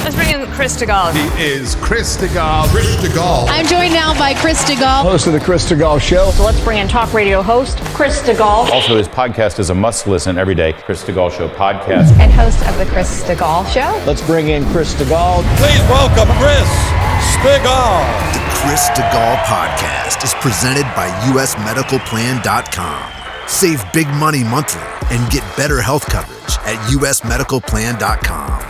Let's bring in Chris Stigall. He is Chris Stigall. Chris Stigall. I'm joined now by Chris Stigall. Host of the Chris Stigall Show. So let's bring in talk radio host Chris Stigall. Also, his podcast is a must-listen every day. Chris Stigall Show podcast. And host of the Chris Stigall Show. Let's bring in Chris Stigall. Please welcome Chris Stigall. The Chris Stigall podcast is presented by usmedicalplan.com. Save big money monthly and get better health coverage at usmedicalplan.com.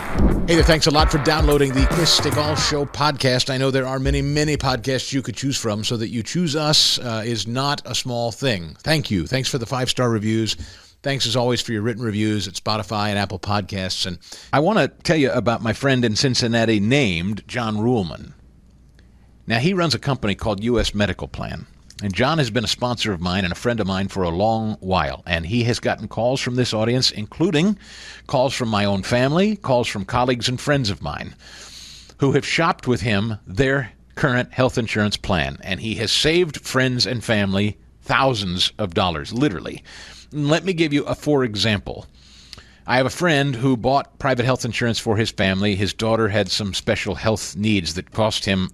Hey there, thanks a lot for downloading the Chris Stigall Show podcast. I know there are many, many podcasts you could choose from, so that you choose us is not a small thing. Thank you. Thanks for the 5-star reviews. Thanks, as always, for your written reviews at Spotify and Apple Podcasts. And I want to tell you about my friend in Cincinnati named John Ruhlman. Now, he runs a company called U.S. Medical Plan. And John has been a sponsor of mine and a friend of mine for a long while. And he has gotten calls from this audience, including calls from my own family, calls from colleagues and friends of mine who have shopped with him their current health insurance plan. And he has saved friends and family thousands of dollars, literally. Let me give you a for example. I have a friend who bought private health insurance for his family. His daughter had some special health needs that cost him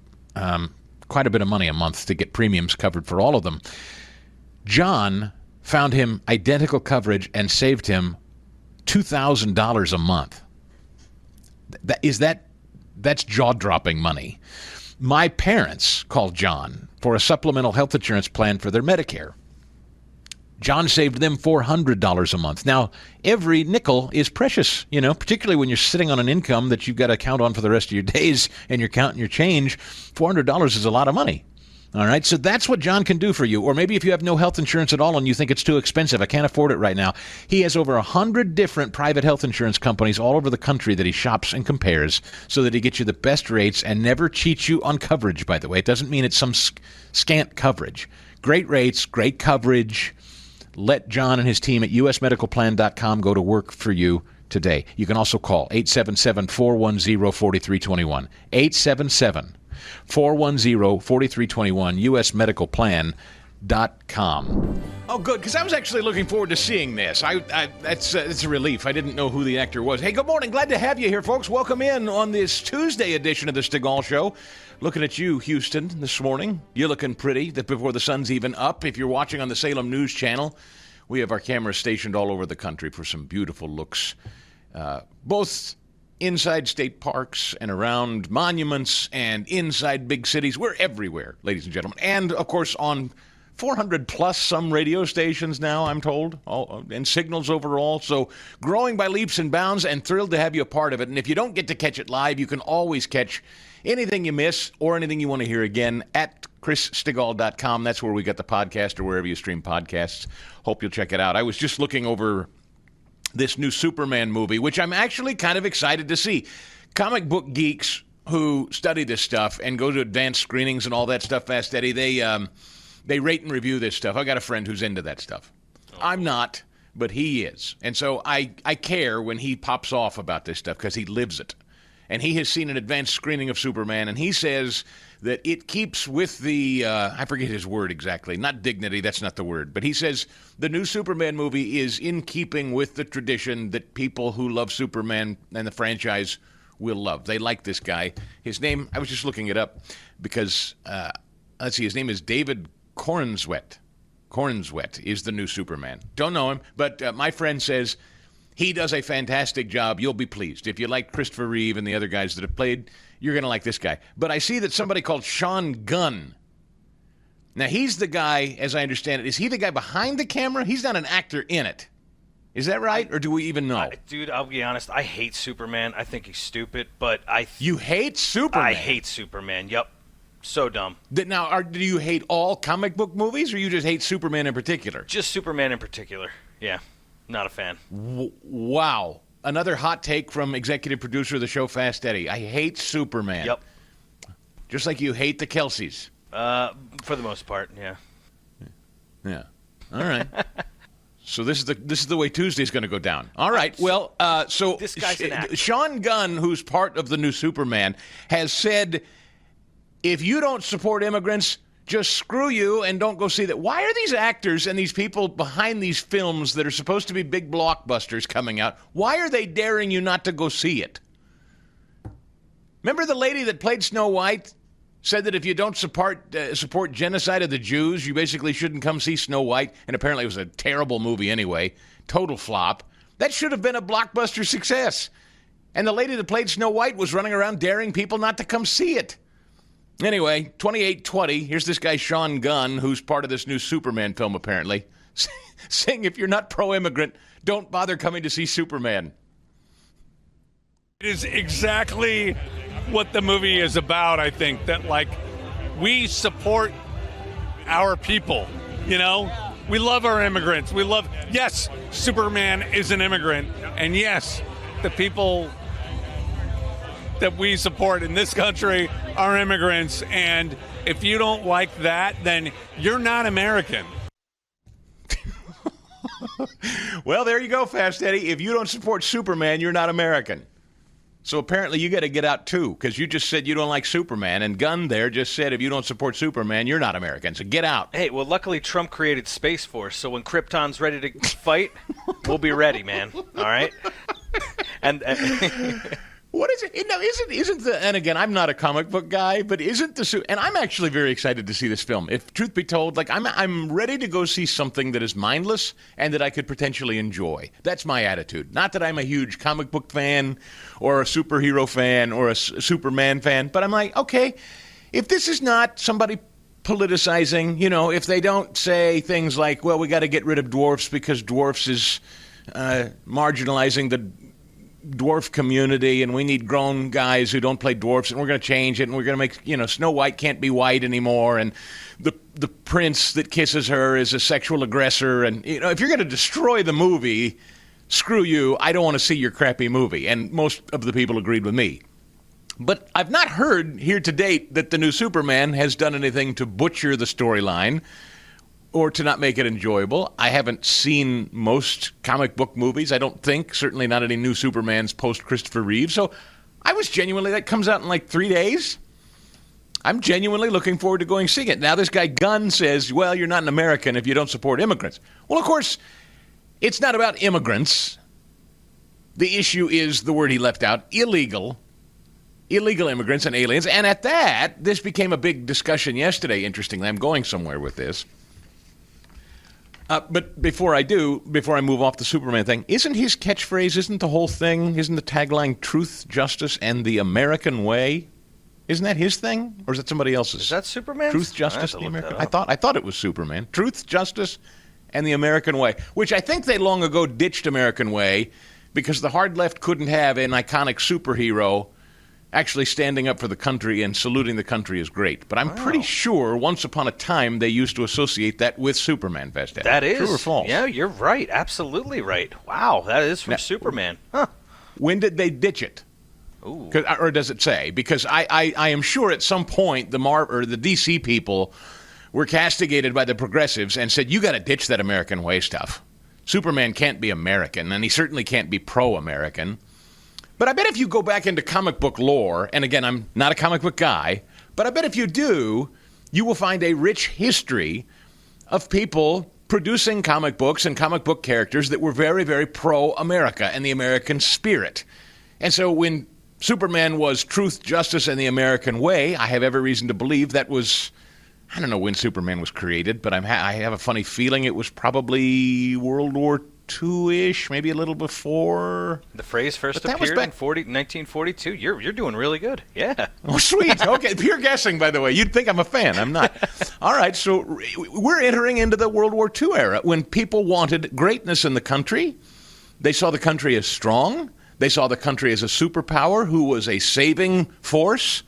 quite a bit of money a month to get premiums covered for all of them. John found him identical coverage and saved him $2,000 a month. That's jaw-dropping money. My parents called John for a supplemental health insurance plan for their Medicare. John saved them $400 a month. Now, every nickel is precious, particularly when you're sitting on an income that you've got to count on for the rest of your days and you're counting your change. $400 is a lot of money. All right, so that's what John can do for you. Or maybe if you have no health insurance at all and you think it's too expensive, I can't afford it right now. He has over 100 different private health insurance companies all over the country that he shops and compares so that he gets you the best rates and never cheats you on coverage, by the way. It doesn't mean it's some scant coverage. Great rates, great coverage. Let John and his team at usmedicalplan.com go to work for you today. You can also call 877-410-4321. 877-410-4321, usmedicalplan.com. Oh, good, because I was actually looking forward to seeing this. It's a relief. I didn't know who the actor was. Hey, good morning. Glad to have you here, folks. Welcome in on this Tuesday edition of the Stigall Show. Looking at you, Houston, this morning. You're looking pretty before the sun's even up. If you're watching on the Salem News Channel, we have our cameras stationed all over the country for some beautiful looks, both inside state parks and around monuments and inside big cities. We're everywhere, ladies and gentlemen. And, of course, on 400-plus some radio stations now, I'm told, and signals overall. So growing by leaps and bounds, and thrilled to have you a part of it. And if you don't get to catch it live, you can always catch anything you miss or anything you want to hear again at chrisstigall.com. That's where we got the podcast or wherever you stream podcasts. Hope you'll check it out. I was just looking over this new Superman movie, which I'm actually kind of excited to see. Comic book geeks who study this stuff and go to advanced screenings and all that stuff, Fast Eddie, they rate and review this stuff. I got a friend who's into that stuff. I'm not, but he is. And so I care when he pops off about this stuff because he lives it. And he has seen an advanced screening of Superman, and he says that it keeps with the, I forget his word exactly, not dignity, that's not the word, but he says the new Superman movie is in keeping with the tradition that people who love Superman and the franchise will love. They like this guy. His name, I was just looking it up because, let's see, his name is David Cornswet. Cornswet is the new Superman. Don't know him, but my friend says he does a fantastic job. You'll be pleased. If you like Christopher Reeve and the other guys that have played, you're going to like this guy. But I see that somebody called Sean Gunn. Now, he's the guy, as I understand it, is he the guy behind the camera? He's not an actor in it. Is that right, or do we even know? Dude, I'll be honest. I hate Superman. I think he's stupid, but You hate Superman? I hate Superman, yep. So dumb. Now, do you hate all comic book movies, or you just hate Superman in particular? Just Superman in particular, yeah. Not a fan. Wow. Another hot take from executive producer of the show, Fast Eddie. I hate Superman. Yep. Just like you hate the Kelseys. For the most part, yeah. Yeah. All right. So this is the way Tuesday's going to go down. All right. Well, so this guy's an actor. Sean Gunn, who's part of the new Superman, has said, if you don't support immigrants, just screw you and don't go see that. Why are these actors and these people behind these films that are supposed to be big blockbusters coming out, why are they daring you not to go see it? Remember the lady that played Snow White? Said that if you don't support genocide of the Jews, you basically shouldn't come see Snow White. And apparently it was a terrible movie anyway. Total flop. That should have been a blockbuster success. And the lady that played Snow White was running around daring people not to come see it. Anyway, 2820, here's this guy Sean Gunn, who's part of this new Superman film apparently, saying if you're not pro-immigrant, don't bother coming to see Superman. It is exactly what the movie is about, I think, that, like, we support our people, you know? We love our immigrants. Yes, Superman is an immigrant, and yes, the people that we support in this country are immigrants, and if you don't like that, then you're not American. Well, there you go, Fast Eddie. If you don't support Superman, you're not American. So apparently you got to get out, too, because you just said you don't like Superman, and Gunn there just said if you don't support Superman, you're not American, so get out. Hey, well, luckily Trump created Space Force, so when Krypton's ready to fight, we'll be ready, man. All right? And what is it? No, isn't the, and again, I'm not a comic book guy, but isn't the, and I'm actually very excited to see this film. If truth be told, like I'm ready to go see something that is mindless and that I could potentially enjoy. That's my attitude. Not that I'm a huge comic book fan or a superhero fan or a Superman fan, but I'm like, okay, if this is not somebody politicizing, you know, if they don't say things like, well, we got to get rid of dwarfs because dwarfs is marginalizing the dwarf community, and we need grown guys who don't play dwarfs, and we're going to change it, and we're going to make, you know, Snow White can't be white anymore, and the prince that kisses her is a sexual aggressor, and, you know, if you're going to destroy the movie, screw you, I don't want to see your crappy movie, and most of the people agreed with me. But I've not heard here to date that the new Superman has done anything to butcher the storyline or to not make it enjoyable. I haven't seen most comic book movies, I don't think. Certainly not any new Supermans post-Christopher Reeve. So I was genuinely, that comes out in like 3 days. I'm genuinely looking forward to going seeing it. Now this guy Gunn says, well, you're not an American if you don't support immigrants. Well, of course, it's not about immigrants. The issue is the word he left out, illegal immigrants and aliens. And at that, this became a big discussion yesterday, interestingly. I'm going somewhere with this. But before I move off the Superman thing, isn't his catchphrase, isn't the whole thing, isn't the tagline truth, justice, and the American way? Isn't that his thing? Or is that somebody else's? Is that Superman? Truth, justice, the American. I thought it was Superman. Truth, justice, and the American way, which I think they long ago ditched American way because the hard left couldn't have an iconic superhero actually standing up for the country and saluting the country is great. But I'm pretty sure once upon a time they used to associate that with Superman, Fest. That is. True or false? Yeah, you're right. Absolutely right. Wow, that is from Superman. Huh. When did they ditch it? Ooh. Or does it say? Because I am sure at some point the DC people were castigated by the progressives and said, you got to ditch that American way stuff. Superman can't be American, and he certainly can't be pro-American. But I bet if you go back into comic book lore, and again, I'm not a comic book guy, but I bet if you do, you will find a rich history of people producing comic books and comic book characters that were very, very pro-America and the American spirit. And so when Superman was truth, justice, and the American way, I have every reason to believe that was, I don't know when Superman was created, but I have a funny feeling it was probably World War II-ish, maybe a little before. The phrase first appeared in 1942. You're doing really good. Yeah. Oh, sweet. Okay, pure guessing, by the way. You'd think I'm a fan. I'm not. All right, so we're entering into the World War II era when people wanted greatness in the country. They saw the country as strong. They saw the country as a superpower who was a saving force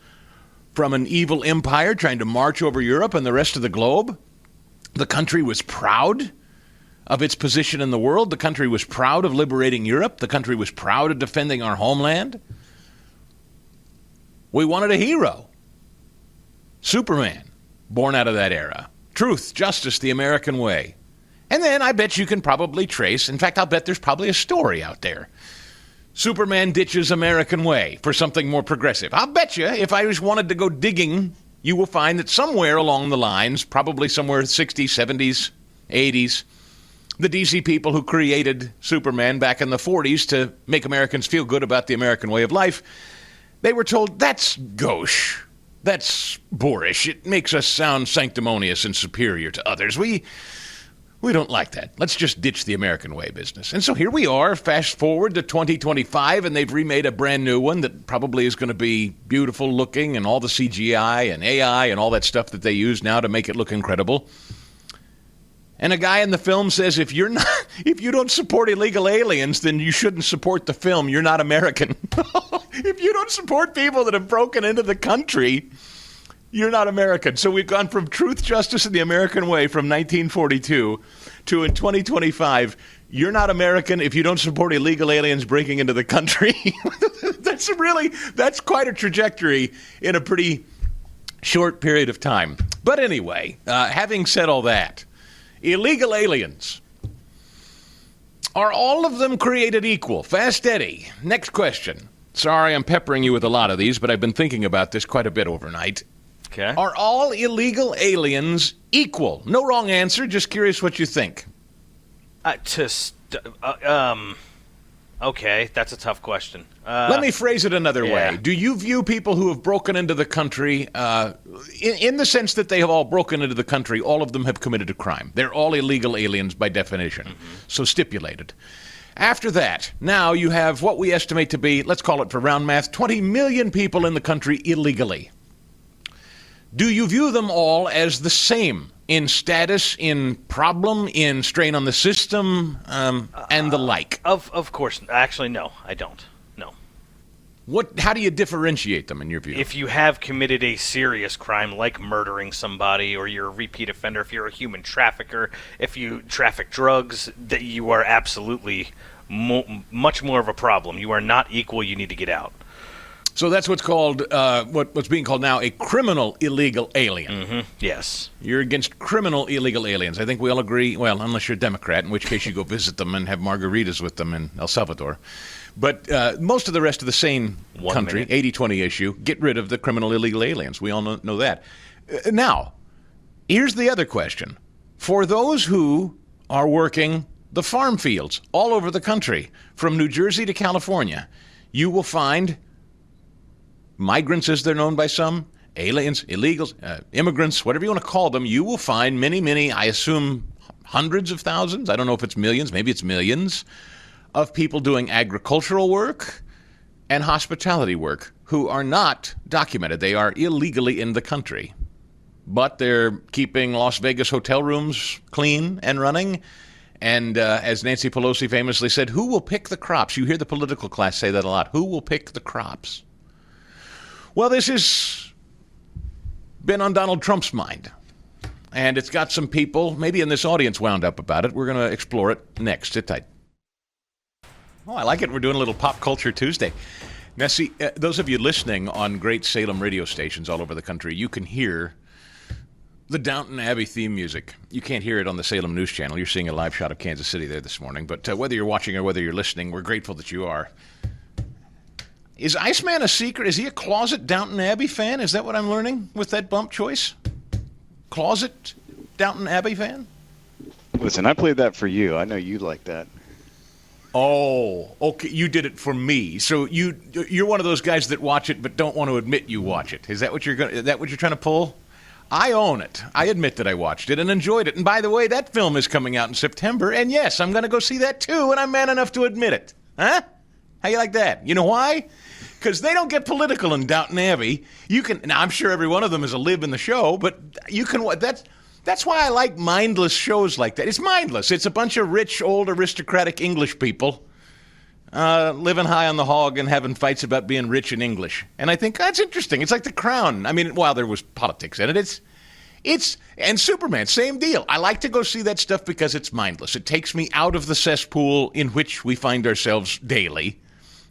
from an evil empire trying to march over Europe and the rest of the globe. The country was proud of its position in the world. The country was proud of liberating Europe. The country was proud of defending our homeland. We wanted a hero. Superman, born out of that era. Truth, justice, the American way. And then I bet you can probably trace, in fact, I'll bet there's probably a story out there. Superman ditches American way for something more progressive. I'll bet you if I just wanted to go digging, you will find that somewhere along the lines, probably somewhere 60s, 70s, 80s, the DC people who created Superman back in the 40s to make Americans feel good about the American way of life, They were told, that's gauche. That's boorish. It makes us sound sanctimonious and superior to others. We don't like that. Let's just ditch the American way business. And so here we are, fast forward to 2025, and they've remade a brand new one that probably is going to be beautiful looking, and all the CGI and AI and all that stuff that they use now to make it look incredible. And a guy in the film says, if you don't support illegal aliens, then you shouldn't support the film. You're not American. If you don't support people that have broken into the country, you're not American. So we've gone from truth, justice, and the American way from 1942 to in 2025, you're not American if you don't support illegal aliens breaking into the country. That's quite a trajectory in a pretty short period of time. But anyway, having said all that, illegal aliens, are all of them created equal? Fast Eddie, next question. Sorry, I'm peppering you with a lot of these, but I've been thinking about this quite a bit overnight. Okay. Are all illegal aliens equal? No wrong answer, just curious what you think. Okay, that's a tough question. Let me phrase it another way. Do you view people who have broken into the country, in the sense that they have all broken into the country, all of them have committed a crime? They're all illegal aliens by definition, so stipulated. After that, now you have what we estimate to be, let's call it for round math, 20 million people in the country illegally. Do you view them all as the same in status, in problem, in strain on the system, and the like? Of course. Actually, no, I don't. No. How do you differentiate them in your view? If you have committed a serious crime like murdering somebody, or you're a repeat offender, if you're a human trafficker, if you traffic drugs, that you are absolutely much more of a problem. You are not equal. You need to get out. So that's what's called, what's being called now a criminal illegal alien. Mm-hmm. Yes. You're against criminal illegal aliens. I think we all agree, well, unless you're a Democrat, in which case you go visit them and have margaritas with them in El Salvador. But most of the rest of the sane country, 80-20 issue, get rid of the criminal illegal aliens. We all know that. Now, here's the other question. For those who are working the farm fields all over the country, from New Jersey to California, you will find migrants, as they're known by some, aliens, illegals, immigrants, whatever you want to call them. You will find many, I assume hundreds of thousands, I don't know if it's millions, maybe it's millions, of people doing agricultural work and hospitality work who are not documented. They are illegally in the country. But they're keeping Las Vegas hotel rooms clean and running. And as Nancy Pelosi famously said, who will pick the crops? You hear the political class say that a lot. Who will pick the crops? Well, this has been on Donald Trump's mind, and it's got some people, maybe in this audience, wound up about it. We're going to explore it next. Sit tight. Oh, I like it. We're doing a little Pop Culture Tuesday. Now, see, those of you listening on great Salem radio stations all over the country, you can hear the Downton Abbey theme music. You can't hear it on the Salem News Channel. You're seeing a live shot of Kansas City there this morning. But whether you're watching or whether you're listening, we're grateful that you are. Is Iceman a secret? Is he a closet Downton Abbey fan? Is that what I'm learning with that bump choice? Closet Downton Abbey fan? Listen, I played that for you. I know you like that. Oh, okay. You did it for me. So you're one of those guys that watch it but don't want to admit you watch it. Is that what you're trying to pull? I own it. I admit that I watched it and enjoyed it. And by the way, that film is coming out in September. And yes, I'm going to go see that too. And I'm man enough to admit it. Huh? How you like that? You know why? Because they don't get political in Downton Abbey. Now, I'm sure every one of them is a lib in the show, but you can. That's why I like mindless shows like that. It's mindless. It's a bunch of rich, old, aristocratic English people living high on the hog and having fights about being rich and English. And I think that's interesting. It's like The Crown. I mean, while there was politics in it, and Superman, same deal. I like to go see that stuff because it's mindless. It takes me out of the cesspool in which we find ourselves daily,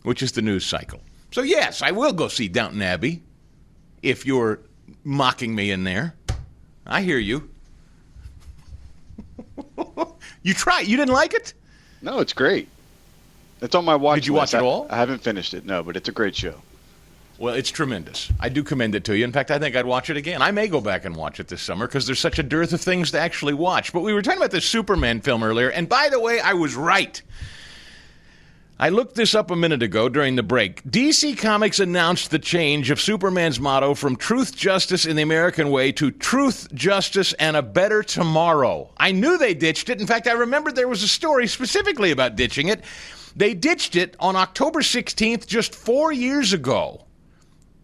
which is the news cycle. So yes, I will go see Downton Abbey if you're mocking me in there. I hear you. You tried. You didn't like it? No, it's great. It's on my watch list. Did you watch it all? I haven't finished it, no, but it's a great show. Well, it's tremendous. I do commend it to you. In fact, I think I'd watch it again. I may go back and watch it this summer because there's such a dearth of things to actually watch. But we were talking about this Superman film earlier, and by the way, I was right. I looked this up a minute ago during the break. DC Comics announced the change of Superman's motto from truth, justice, in the American way to truth, justice, and a better tomorrow. I knew they ditched it. In fact, I remembered there was a story specifically about ditching it. They ditched it on October 16th, just 4 years ago,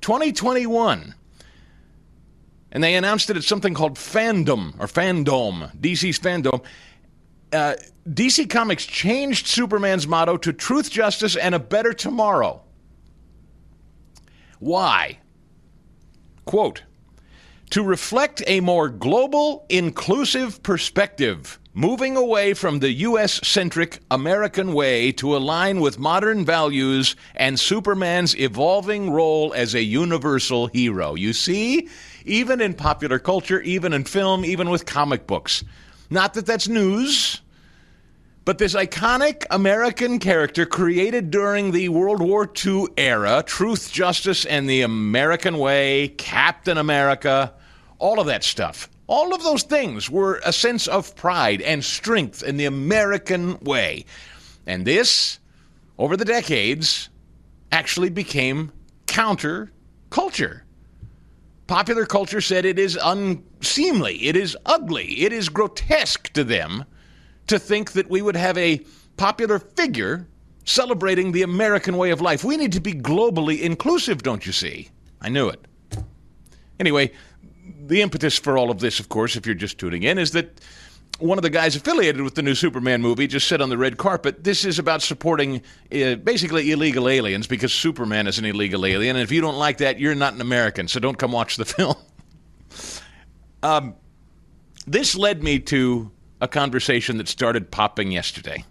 2021. And they announced it at something called Fandom, DC's Fandom. DC Comics changed Superman's motto to truth, justice, and a better tomorrow. Why? Quote, to reflect a more global, inclusive perspective, moving away from the U.S.-centric American way to align with modern values and Superman's evolving role as a universal hero. You see, even in popular culture, even in film, even with comic books. Not that that's news, but this iconic American character created during the World War II era, truth, justice, and the American way, Captain America, all of that stuff. All of those things were a sense of pride and strength in the American way. And this, over the decades, actually became counter-culture. Popular culture said it is unseemly, it is ugly, it is grotesque to them to think that we would have a popular figure celebrating the American way of life. We need to be globally inclusive, don't you see? I knew it. Anyway, the impetus for all of this, of course, if you're just tuning in, is that one of the guys affiliated with the new Superman movie just said on the red carpet, this is about supporting basically illegal aliens because Superman is an illegal alien, and if you don't like that, you're not an American, so don't come watch the film. This led me to a conversation that started popping yesterday.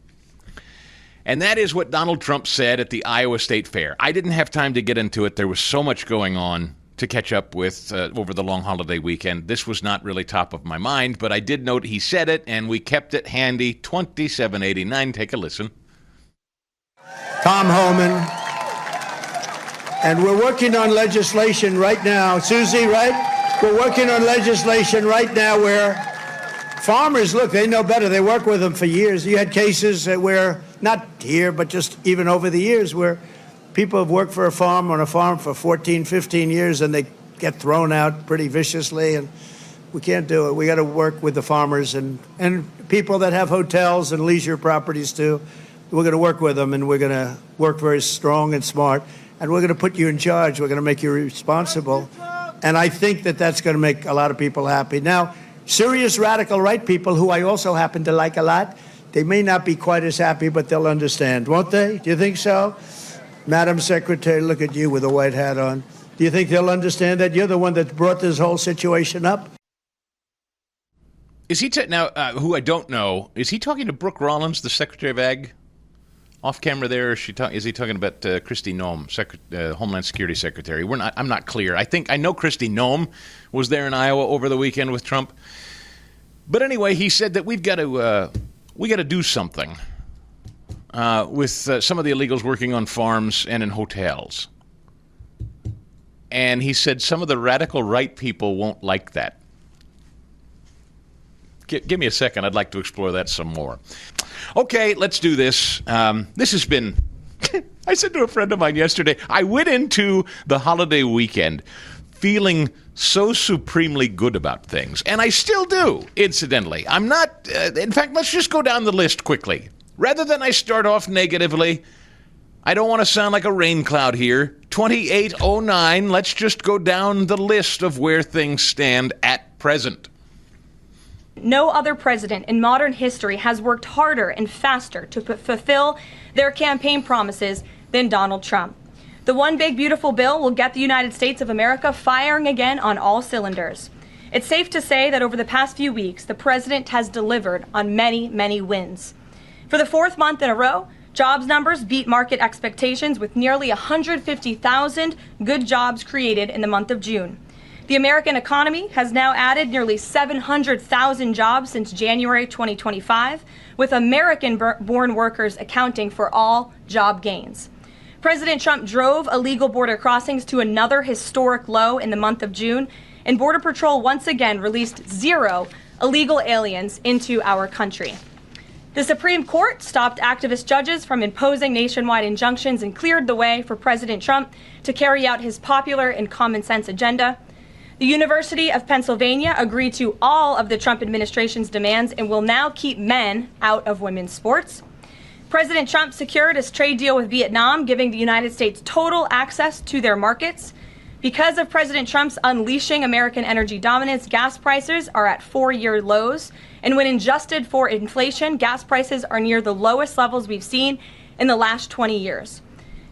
And that is what Donald Trump said at the Iowa State Fair. I didn't have time to get into it. There was so much going on to catch up with over the long holiday weekend. This was not really top of my mind, but I did note he said it, and we kept it handy. 2789. Take a listen. Tom Homan. And we're working on legislation right now. Susie, right? We're working on legislation right now where farmers, look, they know better. They work with them for years. You had cases where, not here, but just even over the years, where people have worked on a farm for 14, 15 years, and they get thrown out pretty viciously, and we can't do it. We got to work with the farmers and people that have hotels and leisure properties, too. We're going to work with them, and we're going to work very strong and smart, and we're going to put you in charge. We're going to make you responsible, and I think that that's going to make a lot of people happy. Now, serious radical right people, who I also happen to like a lot, they may not be quite as happy, but they'll understand, won't they? Do you think so? Madam Secretary, look at you with a white hat on. Do you think they'll understand that? You're the one that brought this whole situation up. Is he now? Who I don't know, is he talking to Brooke Rollins, the Secretary of Ag, off camera there? Or is he talking about Kristi Noem, Homeland Security Secretary? I'm not clear. I know Kristi Noem was there in Iowa over the weekend with Trump. But anyway, he said that we got to do something with some of the illegals working on farms and in hotels. And he said some of the radical right people won't like that. Give me a second. I'd like to explore that some more. Okay, let's do this. This has been... I said to a friend of mine yesterday, I went into the holiday weekend feeling so supremely good about things. And I still do, incidentally. I'm not... in fact, let's just go down the list quickly. Rather than I start off negatively, I don't want to sound like a rain cloud here. 2809, let's just go down the list of where things stand at present. No other president in modern history has worked harder and faster to fulfill their campaign promises than Donald Trump. The One Big Beautiful Bill will get the United States of America firing again on all cylinders. It's safe to say that over the past few weeks, the president has delivered on many, many wins. For the fourth month in a row, jobs numbers beat market expectations with nearly 150,000 good jobs created in the month of June. The American economy has now added nearly 700,000 jobs since January 2025, with American-born workers accounting for all job gains. President Trump drove illegal border crossings to another historic low in the month of June, and Border Patrol once again released 0 illegal aliens into our country. The Supreme Court stopped activist judges from imposing nationwide injunctions and cleared the way for President Trump to carry out his popular and common sense agenda. The University of Pennsylvania agreed to all of the Trump administration's demands and will now keep men out of women's sports. President Trump secured his trade deal with Vietnam, giving the United States total access to their markets. Because of President Trump's unleashing American energy dominance, gas prices are at 4-year lows. And when adjusted for inflation, gas prices are near the lowest levels we've seen in the last 20 years.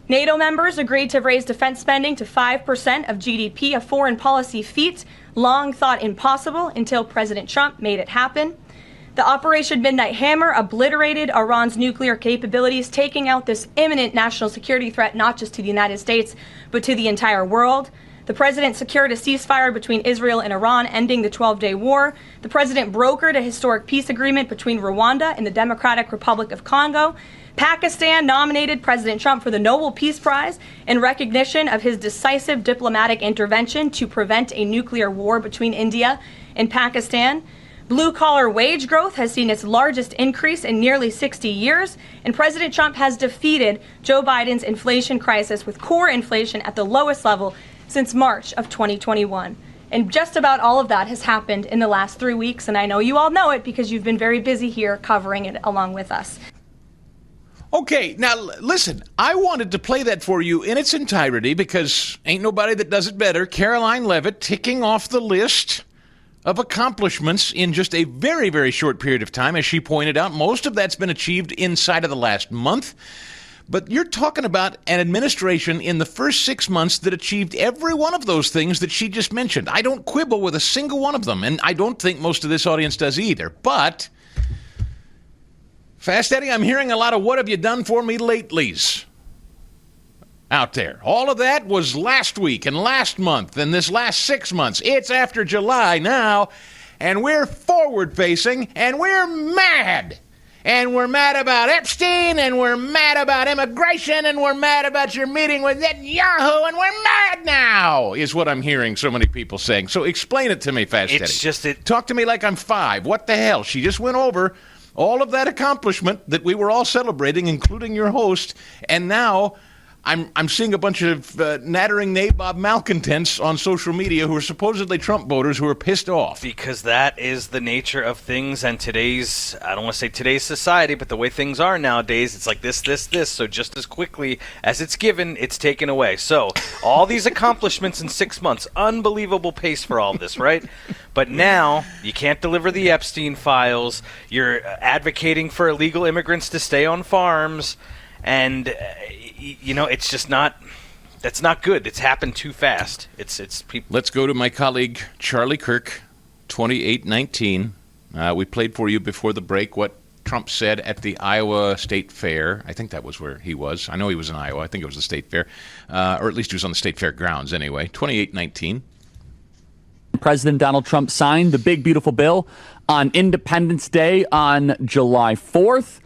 NATO members agreed to raise defense spending to 5% of GDP, a foreign policy feat long thought impossible until President Trump made it happen. The Operation Midnight Hammer obliterated Iran's nuclear capabilities, taking out this imminent national security threat not just to the United States, but to the entire world. The president secured a ceasefire between Israel and Iran, ending the 12-day war. The president brokered a historic peace agreement between Rwanda and the Democratic Republic of Congo. Pakistan nominated President Trump for the Nobel Peace Prize in recognition of his decisive diplomatic intervention to prevent a nuclear war between India and Pakistan. Blue-collar wage growth has seen its largest increase in nearly 60 years, and President Trump has defeated Joe Biden's inflation crisis with core inflation at the lowest level since March of 2021. And just about all of that has happened in the last 3 weeks, and I know you all know it because you've been very busy here covering it along with us. Okay, now listen, I wanted to play that for you in its entirety because ain't nobody that does it better. Caroline Leavitt ticking off the list of accomplishments in just a very, very short period of time. As she pointed out, most of that's been achieved inside of the last month. But you're talking about an administration in the first 6 months that achieved every one of those things that she just mentioned. I don't quibble with a single one of them, and I don't think most of this audience does either. But, Fast Eddie, I'm hearing a lot of what have you done for me latelys out there. All of that was last week and last month and this last 6 months. It's after July now, and we're forward-facing, and we're mad. And we're mad about Epstein, and we're mad about immigration, and we're mad about your meeting with Netanyahu, and we're mad now, is what I'm hearing so many people saying. So explain it to me, Fast Eddie. Talk to me like I'm 5. What the hell? She just went over all of that accomplishment that we were all celebrating, including your host, and now I'm seeing a bunch of nattering nabob malcontents on social media who are supposedly Trump voters who are pissed off. Because that is the nature of things and today's, I don't want to say today's society, but the way things are nowadays, it's like this. So just as quickly as it's given, it's taken away. So all these accomplishments in 6 months, unbelievable pace for all of this, right? But now you can't deliver the Epstein files. You're advocating for illegal immigrants to stay on farms. And, it's just not, that's not good. It's happened too fast. It's people. Let's go to my colleague, Charlie Kirk, 2819. We played for you before the break what Trump said at the Iowa State Fair. I think that was where he was. I know he was in Iowa. I think it was the State Fair. Or at least he was on the State Fair grounds anyway. 2819. President Donald Trump signed the big, beautiful bill on Independence Day on July 4th.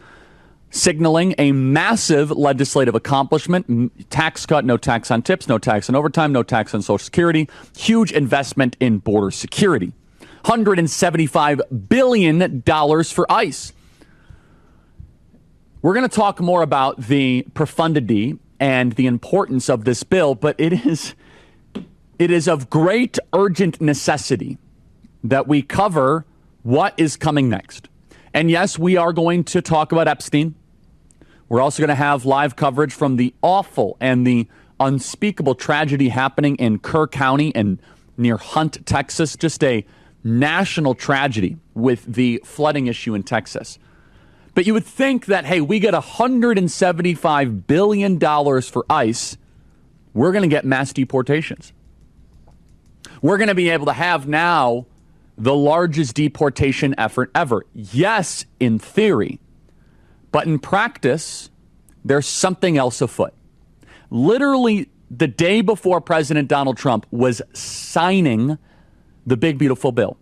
Signaling a massive legislative accomplishment. Tax cut, no tax on tips, no tax on overtime, no tax on Social Security. Huge investment in border security. $175 billion for ICE. We're going to talk more about the profundity and the importance of this bill, but it is of great urgent necessity that we cover what is coming next. And yes, we are going to talk about Epstein. We're also going to have live coverage from the awful and the unspeakable tragedy happening in Kerr County and near Hunt, Texas. Just a national tragedy with the flooding issue in Texas. But you would think that, hey, we get $175 billion for ICE. We're going to get mass deportations. We're going to be able to have now the largest deportation effort ever. Yes, in theory. But in practice, there's something else afoot. Literally, the day before President Donald Trump was signing the big, beautiful bill,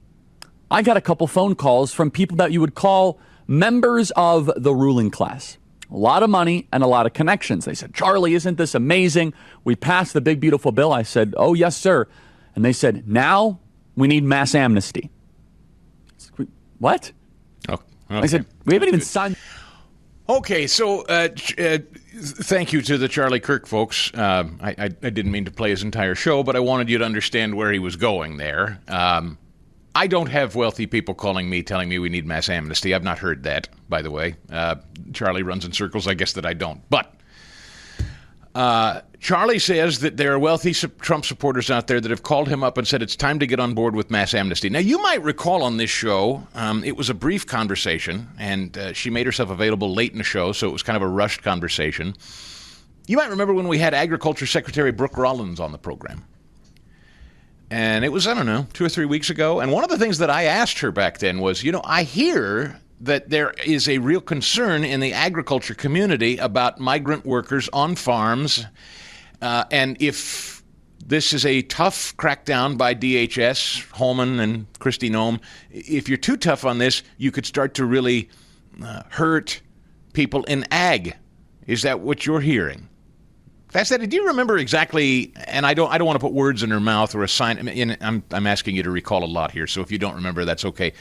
I got a couple phone calls from people that you would call members of the ruling class. A lot of money and a lot of connections. They said, Charlie, isn't this amazing? We passed the big, beautiful bill. I said, oh, yes, sir. And they said, now we need mass amnesty. What? I said, we haven't even signed. Okay, so thank you to the Charlie Kirk folks. I didn't mean to play his entire show, but I wanted you to understand where he was going there. I don't have wealthy people calling me, telling me we need mass amnesty. I've not heard that, by the way. Charlie runs in circles. I guess that I don't. But Charlie says that there are wealthy Trump supporters out there that have called him up and said it's time to get on board with mass amnesty. Now, you might recall on this show, it was a brief conversation, and she made herself available late in the show, so it was kind of a rushed conversation. You might remember when we had Agriculture Secretary Brooke Rollins on the program. And it was, I don't know, 2 or 3 weeks ago. And one of the things that I asked her back then was, I hear that there is a real concern in the agriculture community about migrant workers on farms. And if this is a tough crackdown by DHS, Holman and Kristi Noem, if you're too tough on this, you could start to really hurt people in ag. Is that what you're hearing? Fascinating. Do you remember exactly? And I don't want to put words in her mouth or assign. I'm asking you to recall a lot here. So if you don't remember, that's okay.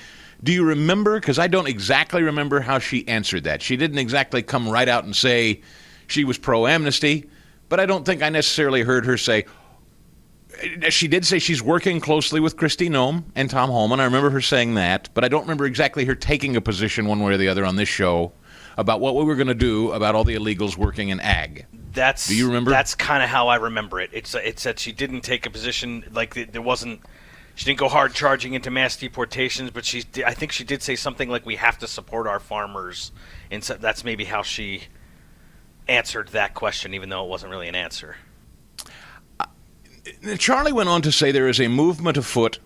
Do you remember? Because I don't exactly remember how she answered that. She didn't exactly come right out and say she was pro-amnesty, but I don't think I necessarily heard her say. She did say she's working closely with Kristi Noem and Tom Holman. I remember her saying that, but I don't remember exactly her taking a position one way or the other on this show about what we were going to do about all the illegals working in ag. Do you remember? That's kind of how I remember it. It's that she didn't take a position, like there wasn't. She didn't go hard charging into mass deportations, but I think she did say something like we have to support our farmers, and so that's maybe how she answered that question, even though it wasn't really an answer. Charlie went on to say there is a movement afoot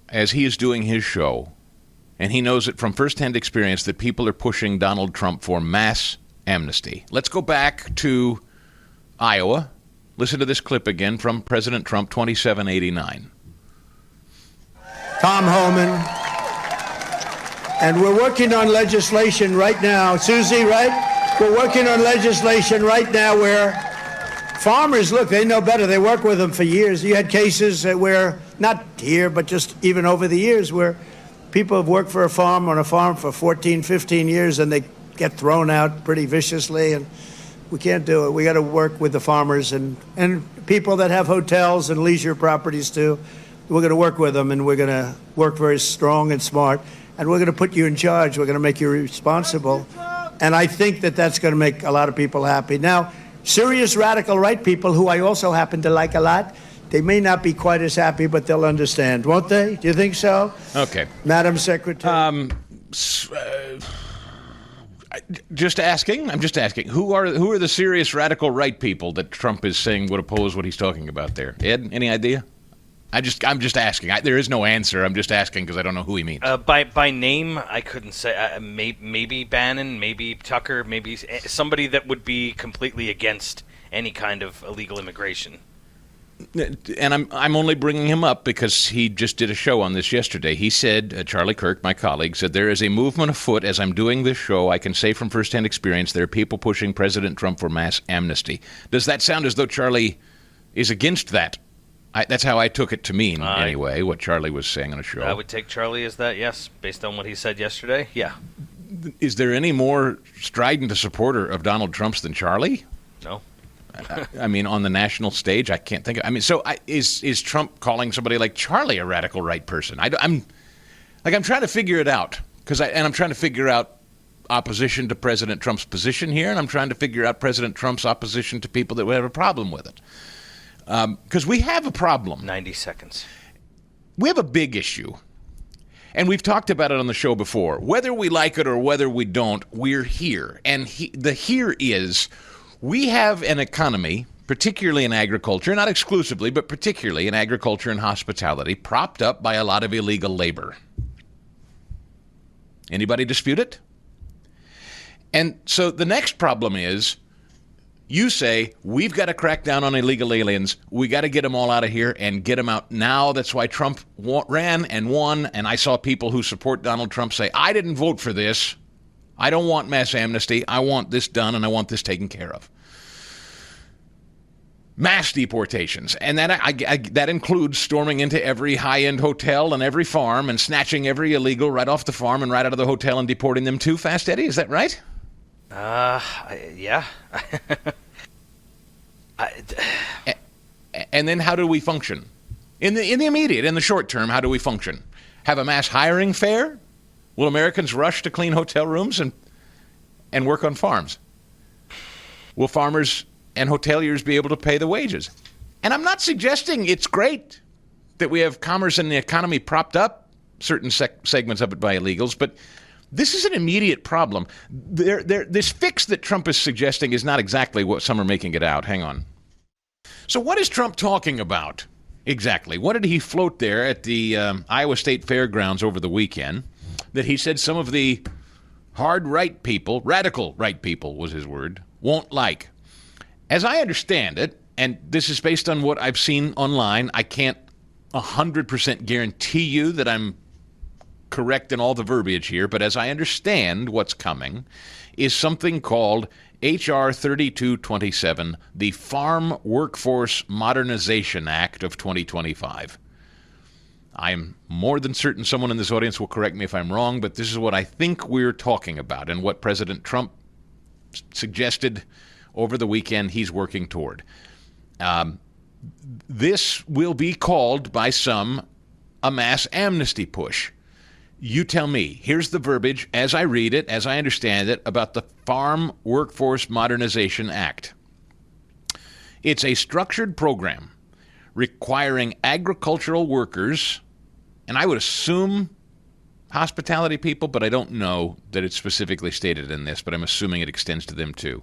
as he is doing his show, and he knows it from firsthand experience that people are pushing Donald Trump for mass amnesty. Let's go back to Iowa. Listen to this clip again from President Trump, 2789. Tom Holman. And we're working on legislation right now. Susie, right? We're working on legislation right now where farmers, look, they know better. They work with them for years. You had cases where, not here, but just even over the years, where people have worked on a farm for 14, 15 years, and they get thrown out pretty viciously, and we can't do it. We got to work with the farmers and people that have hotels and leisure properties too. We're going to work with them, and we're going to work very strong and smart, and we're going to put you in charge. We're going to make you responsible, and I think that that's going to make a lot of people happy. Now, serious radical right people, who I also happen to like a lot, they may not be quite as happy, but they'll understand, won't they? Do you think so? Okay. Madam Secretary. Just asking. I'm just asking. Who are the serious radical right people that Trump is saying would oppose what he's talking about there? Ed, any idea? I'm just asking. There is no answer. I'm just asking because I don't know who he means. By name, I couldn't say. Maybe Bannon, maybe Tucker, maybe somebody that would be completely against any kind of illegal immigration. And I'm only bringing him up because he just did a show on this yesterday. He said, Charlie Kirk, my colleague, said, there is a movement afoot as I'm doing this show. I can say from firsthand experience there are people pushing President Trump for mass amnesty. Does that sound as though Charlie is against that? That's how I took it to mean, anyway, what Charlie was saying on the show. I would take Charlie as that, yes, based on what he said yesterday, yeah. Is there any more strident a supporter of Donald Trump's than Charlie? No. I mean, on the national stage, I can't think of. I mean, so is Trump calling somebody like Charlie a radical right person? I'm trying to figure it out I'm trying to figure out opposition to President Trump's position here, and I'm trying to figure out President Trump's opposition to people that would have a problem with it. Because we have a problem. 90 seconds. We have a big issue. And we've talked about it on the show before. Whether we like it or whether we don't, we're here. And the here is we have an economy, particularly in agriculture, not exclusively, but particularly in agriculture and hospitality, propped up by a lot of illegal labor. Anybody dispute it? And so the next problem is, you say, we've got to crack down on illegal aliens. We got to get them all out of here and get them out now. That's why Trump ran and won. And I saw people who support Donald Trump say, I didn't vote for this. I don't want mass amnesty. I want this done, and I want this taken care of. mass deportations. And that includes storming into every high-end hotel and every farm and snatching every illegal right off the farm and right out of the hotel and deporting them too, Fast Eddie. Is that right? Yeah. And then how do we function? In the immediate, in the short term, how do we function? Have a mass hiring fair? Will Americans rush to clean hotel rooms and work on farms? Will farmers and hoteliers be able to pay the wages? And I'm not suggesting it's great that we have commerce and the economy propped up, certain segments of it by illegals, but this is an immediate problem. This fix that Trump is suggesting is not exactly what some are making it out. Hang on. So what is Trump talking about exactly? What did he float there at the Iowa State Fairgrounds over the weekend that he said some of the hard right people, radical right people was his word, won't like? As I understand it, and this is based on what I've seen online, I can't 100% guarantee you that I'm correct in all the verbiage here, but as I understand what's coming is something called H.R. 3227, the Farm Workforce Modernization Act of 2025. I'm more than certain someone in this audience will correct me if I'm wrong, but this is what I think we're talking about and what President Trump suggested over the weekend he's working toward. This will be called by some a mass amnesty push. You tell me. Here's the verbiage as I read it, as I understand it, about the Farm Workforce Modernization Act. It's a structured program requiring agricultural workers, and I would assume hospitality people, but I don't know that it's specifically stated in this, but I'm assuming it extends to them too.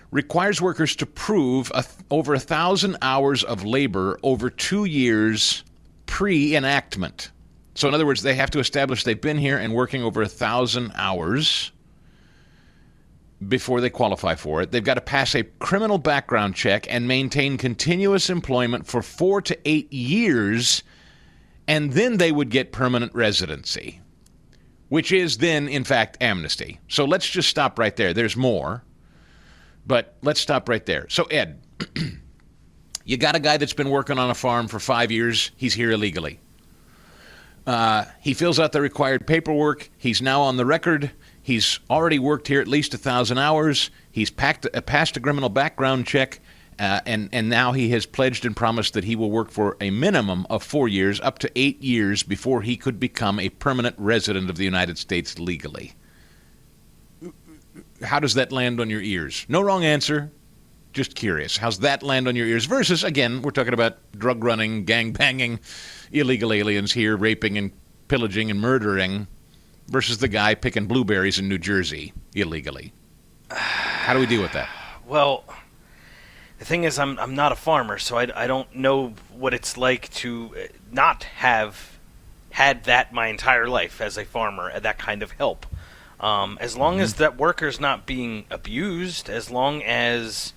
Requires workers to prove over 1,000 hours of labor over 2 years pre-enactment. So in other words, they have to establish they've been here and working over 1,000 hours before they qualify for it. They've got to pass a criminal background check and maintain continuous employment for 4 to 8 years, and then they would get permanent residency, which is then, in fact, amnesty. So let's just stop right there. There's more, but let's stop right there. So, Ed, you got a guy that's been working on a farm for 5 years. He's here illegally. He fills out the required paperwork. He's now on the record. He's already worked here at least 1,000 hours. He's passed a criminal background check, and now he has pledged and promised that he will work for a minimum of 4 years, up to 8 years, before he could become a permanent resident of the United States legally. How does that land on your ears? No wrong answer. Just curious. How's that land on your ears? Versus, again, we're talking about drug running, gang banging, illegal aliens here, raping and pillaging and murdering, versus the guy picking blueberries in New Jersey illegally. How do we deal with that? Well, the thing is, I'm not a farmer, so I don't know what it's like to not have had that my entire life as a farmer, that kind of help. As long as that worker's not being abused, as long as...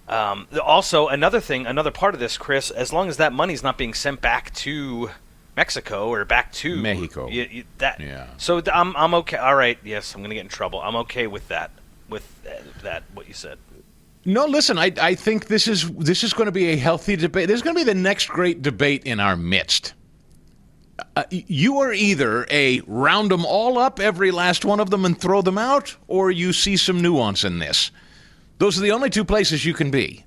also, another part of this, Chris, as long as that money's not being sent back to Mexico or back to Mexico. Yeah. So I'm okay. All right. Yes, I'm going to get in trouble. I'm okay with that. What you said. No, listen. I think this is going to be a healthy debate. This is going to be the next great debate in our midst. You are either a round them all up, every last one of them, and throw them out, or you see some nuance in this. Those are the only two places you can be.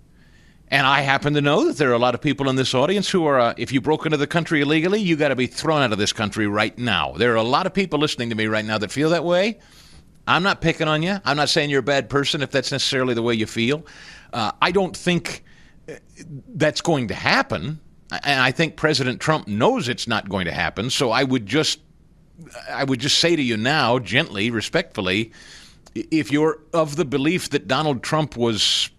And I happen to know that there are a lot of people in this audience who are, if you broke into the country illegally, you got to be thrown out of this country right now. There are a lot of people listening to me right now that feel that way. I'm not picking on you. I'm not saying you're a bad person if that's necessarily the way you feel. I don't think that's going to happen. And I think President Trump knows it's not going to happen. So I would just say to you now, gently, respectfully, if you're of the belief that Donald Trump was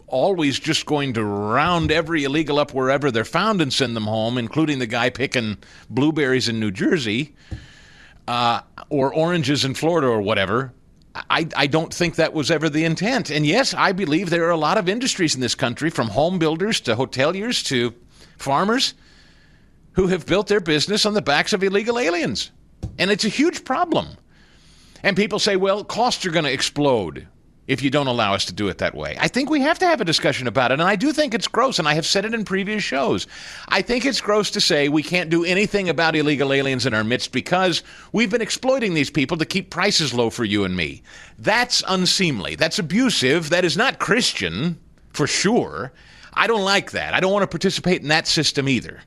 always just going to round every illegal up wherever they're found and send them home, including the guy picking blueberries in New Jersey or oranges in Florida or whatever, I don't think that was ever the intent. And yes, I believe there are a lot of industries in this country, from home builders to hoteliers to farmers, who have built their business on the backs of illegal aliens. And it's a huge problem. And people say, well, costs are going to explode. if you don't allow us to do it that way. I think we have to have a discussion about it, and I do think it's gross, and I have said it in previous shows. I think it's gross to say we can't do anything about illegal aliens in our midst because we've been exploiting these people to keep prices low for you and me. That's unseemly. That's abusive. That is not Christian, for sure. I don't like that. I don't want to participate in that system either.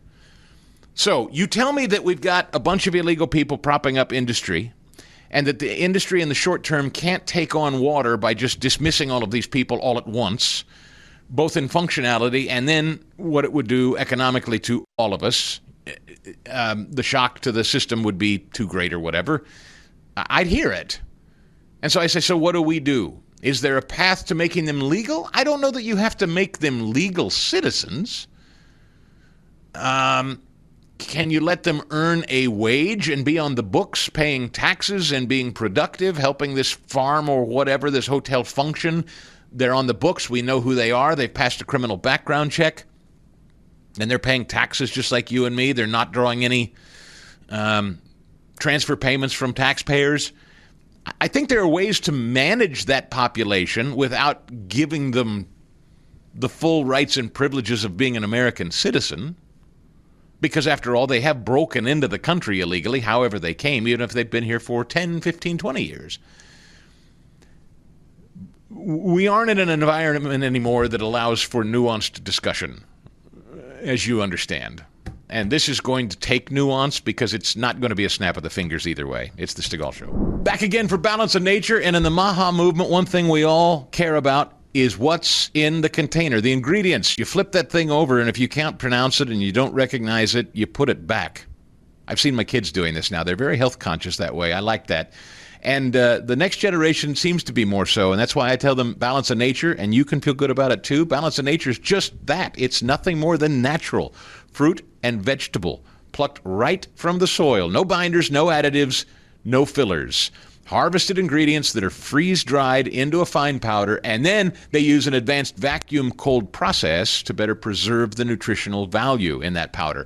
So you tell me that we've got a bunch of illegal people propping up industry, and that the industry in the short term can't take on water by just dismissing all of these people all at once, both in functionality and then what it would do economically to all of us. The shock to the system would be too great or whatever. I'd hear it. And so I say, so what do we do? Is there a path to making them legal? I don't know that you have to make them legal citizens. Can you let them earn a wage and be on the books, paying taxes and being productive, helping this farm or whatever, this hotel function? They're on the books. We know who they are. They've passed a criminal background check. And they're paying taxes just like you and me. They're not drawing any transfer payments from taxpayers. I think there are ways to manage that population without giving them the full rights and privileges of being an American citizen. Because after all, they have broken into the country illegally, however they came, even if they've been here for 10, 15, 20 years. We aren't in an environment anymore that allows for nuanced discussion, as you understand. And this is going to take nuance because it's not going to be a snap of the fingers either way. It's the Stigall Show. Back again for Balance of Nature. And in the Maha movement, one thing we all care about is what's in the container, the ingredients. You flip that thing over, and if you can't pronounce it and you don't recognize it, you put it back. I've seen my kids doing this now. They're very health conscious that way. I like that. And the next generation seems to be more so, and that's why I tell them Balance of Nature, and you can feel good about it too. Balance of Nature is just that. It's nothing more than natural fruit and vegetable, plucked right from the soil. No binders, no additives, no fillers. Harvested ingredients that are freeze-dried into a fine powder, and then they use an advanced vacuum cold process to better preserve the nutritional value in that powder.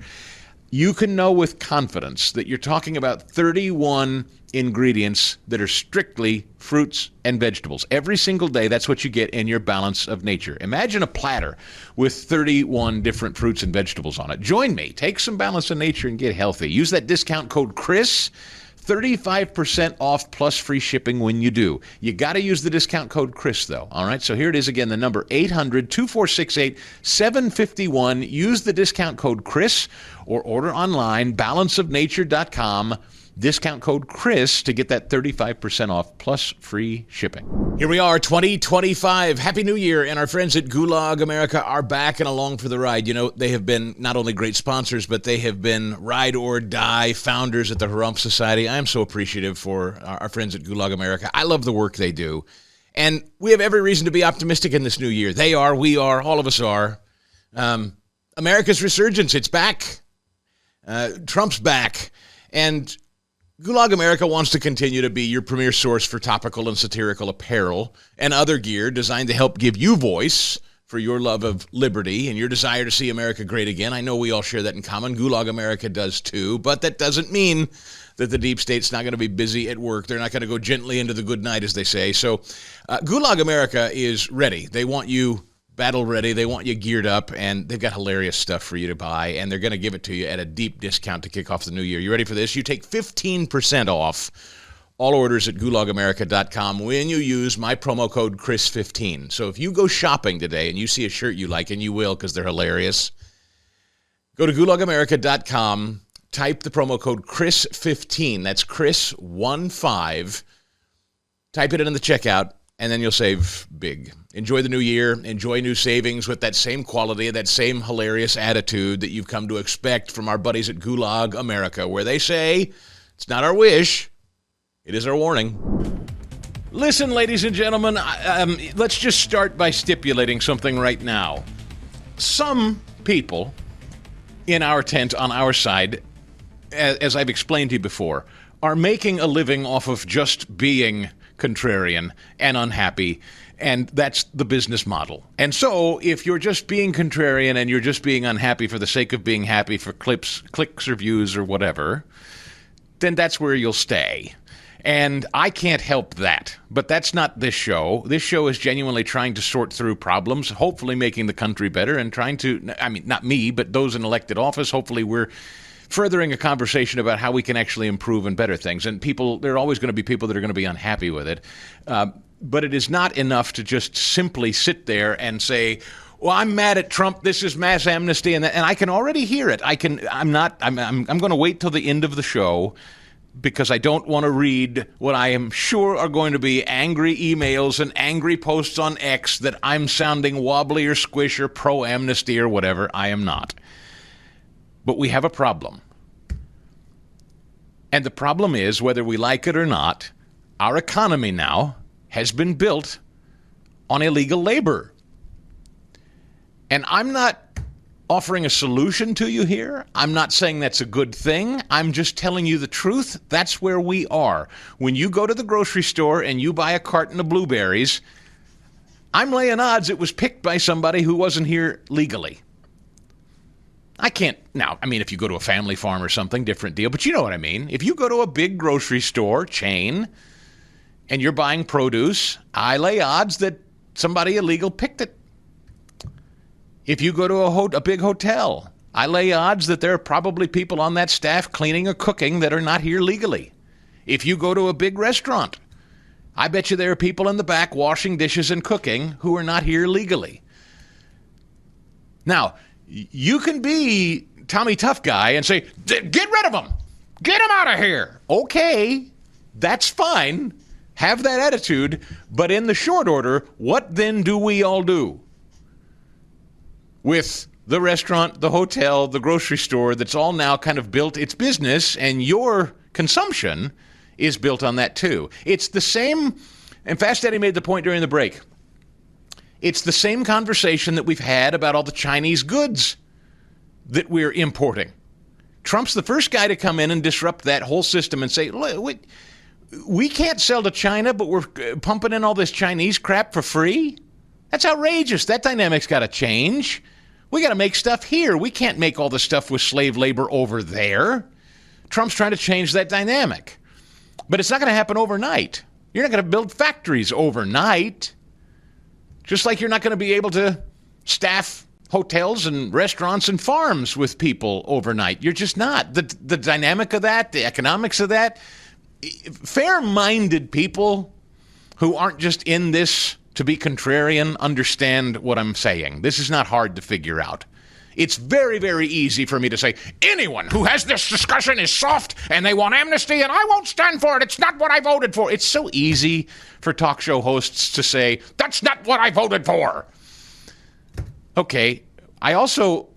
You can know with confidence that you're talking about 31 ingredients that are strictly fruits and vegetables. Every single day, that's what you get in your Balance of Nature. Imagine a platter with 31 different fruits and vegetables on it. Join me. Take some Balance of Nature and get healthy. Use that discount code CHRIS. 35% off plus free shipping when you do. You got to use the discount code CHRIS, though. All right, so here it is again, the number 800-2468-751. Use the discount code CHRIS or order online, balanceofnature.com. Discount code CHRIS to get that 35% off plus free shipping. Here we are, 2025. Happy New Year. And our friends at Gulag America are back and along for the ride. You know, they have been not only great sponsors, but they have been ride or die founders at the Harumph Society. I am so appreciative for our friends at Gulag America. I love the work they do. And we have every reason to be optimistic in this new year. They are, we are, all of us are. America's resurgence, it's back. Trump's back. And Gulag America wants to continue to be your premier source for topical and satirical apparel and other gear designed to help give you voice for your love of liberty and your desire to see America great again. I know we all share that in common. Gulag America does too, but that doesn't mean that the deep state's not going to be busy at work. They're not going to go gently into the good night, as they say. So Gulag America is ready. They want you battle ready. They want you geared up, and they've got hilarious stuff for you to buy, and they're going to give it to you at a deep discount to kick off the new year. You ready for this? You take 15% off all orders at gulagamerica.com when you use my promo code CHRIS15. So if you go shopping today and you see a shirt you like, and you will because they're hilarious, go to gulagamerica.com, type the promo code CHRIS15. That's CHRIS15. Type it in the checkout, and then you'll save big. Enjoy the new year. Enjoy new savings with that same quality, that same hilarious attitude that you've come to expect from our buddies at Gulag America, where they say, it's not our wish, it is our warning. Listen, ladies and gentlemen, let's just start by stipulating something right now. Some people in our tent on our side, as I've explained to you before, are making a living off of just being contrarian and unhappy, and that's the business model. And so if you're just being contrarian and you're just being unhappy for the sake of being happy for clicks or views or whatever, then that's where you'll stay. And I can't help that. But that's not this show. This show is genuinely trying to sort through problems, hopefully making the country better, and trying to, I mean, not me, but those in elected office, hopefully we're furthering a conversation about how we can actually improve and better things. And people, there are always going to be people that are going to be unhappy with it. But it is not enough to just simply sit there and say, well, I'm mad at Trump. This is mass amnesty, and I can already hear it. I'm going to wait till the end of the show because I don't want to read what I am sure are going to be angry emails and angry posts on X that I'm sounding wobbly or squish or pro-amnesty or whatever. I am not. But we have a problem. And the problem is, whether we like it or not, our economy now has been built on illegal labor. And I'm not offering a solution to you here. I'm not saying that's a good thing. I'm just telling you the truth. That's where we are. When you go to the grocery store and you buy a carton of blueberries, I'm laying odds it was picked by somebody who wasn't here legally. I can't, now, I mean, if you go to a family farm or something, different deal, but you know what I mean. If you go to a big grocery store chain and you're buying produce, I lay odds that somebody illegal picked it. If you go to a big hotel, I lay odds that there are probably people on that staff cleaning or cooking that are not here legally. If you go to a big restaurant, I bet you there are people in the back washing dishes and cooking who are not here legally. Now, you can be Tommy Tough Guy and say, get rid of them. Get them out of here. Okay, that's fine. Have that attitude. But in the short order, what then do we all do with the restaurant, the hotel, the grocery store that's all now kind of built its business, and your consumption is built on that too? It's the same, and Fast Eddie made the point during the break, it's the same conversation that we've had about all the Chinese goods that we're importing. Trump's the first guy to come in and disrupt that whole system and say, look, we can't sell to China, but we're pumping in all this Chinese crap for free? That's outrageous. That dynamic's got to change. We got to make stuff here. We can't make all the stuff with slave labor over there. Trump's trying to change that dynamic. But it's not going to happen overnight. You're not going to build factories overnight. Just like you're not going to be able to staff hotels and restaurants and farms with people overnight. You're just not. The dynamic of that, the economics of that, fair-minded people who aren't just in this to be contrarian understand what I'm saying. This is not hard to figure out. It's very, very easy for me to say, anyone who has this discussion is soft and they want amnesty and I won't stand for it. It's not what I voted for. It's so easy for talk show hosts to say, that's not what I voted for. Okay, I also,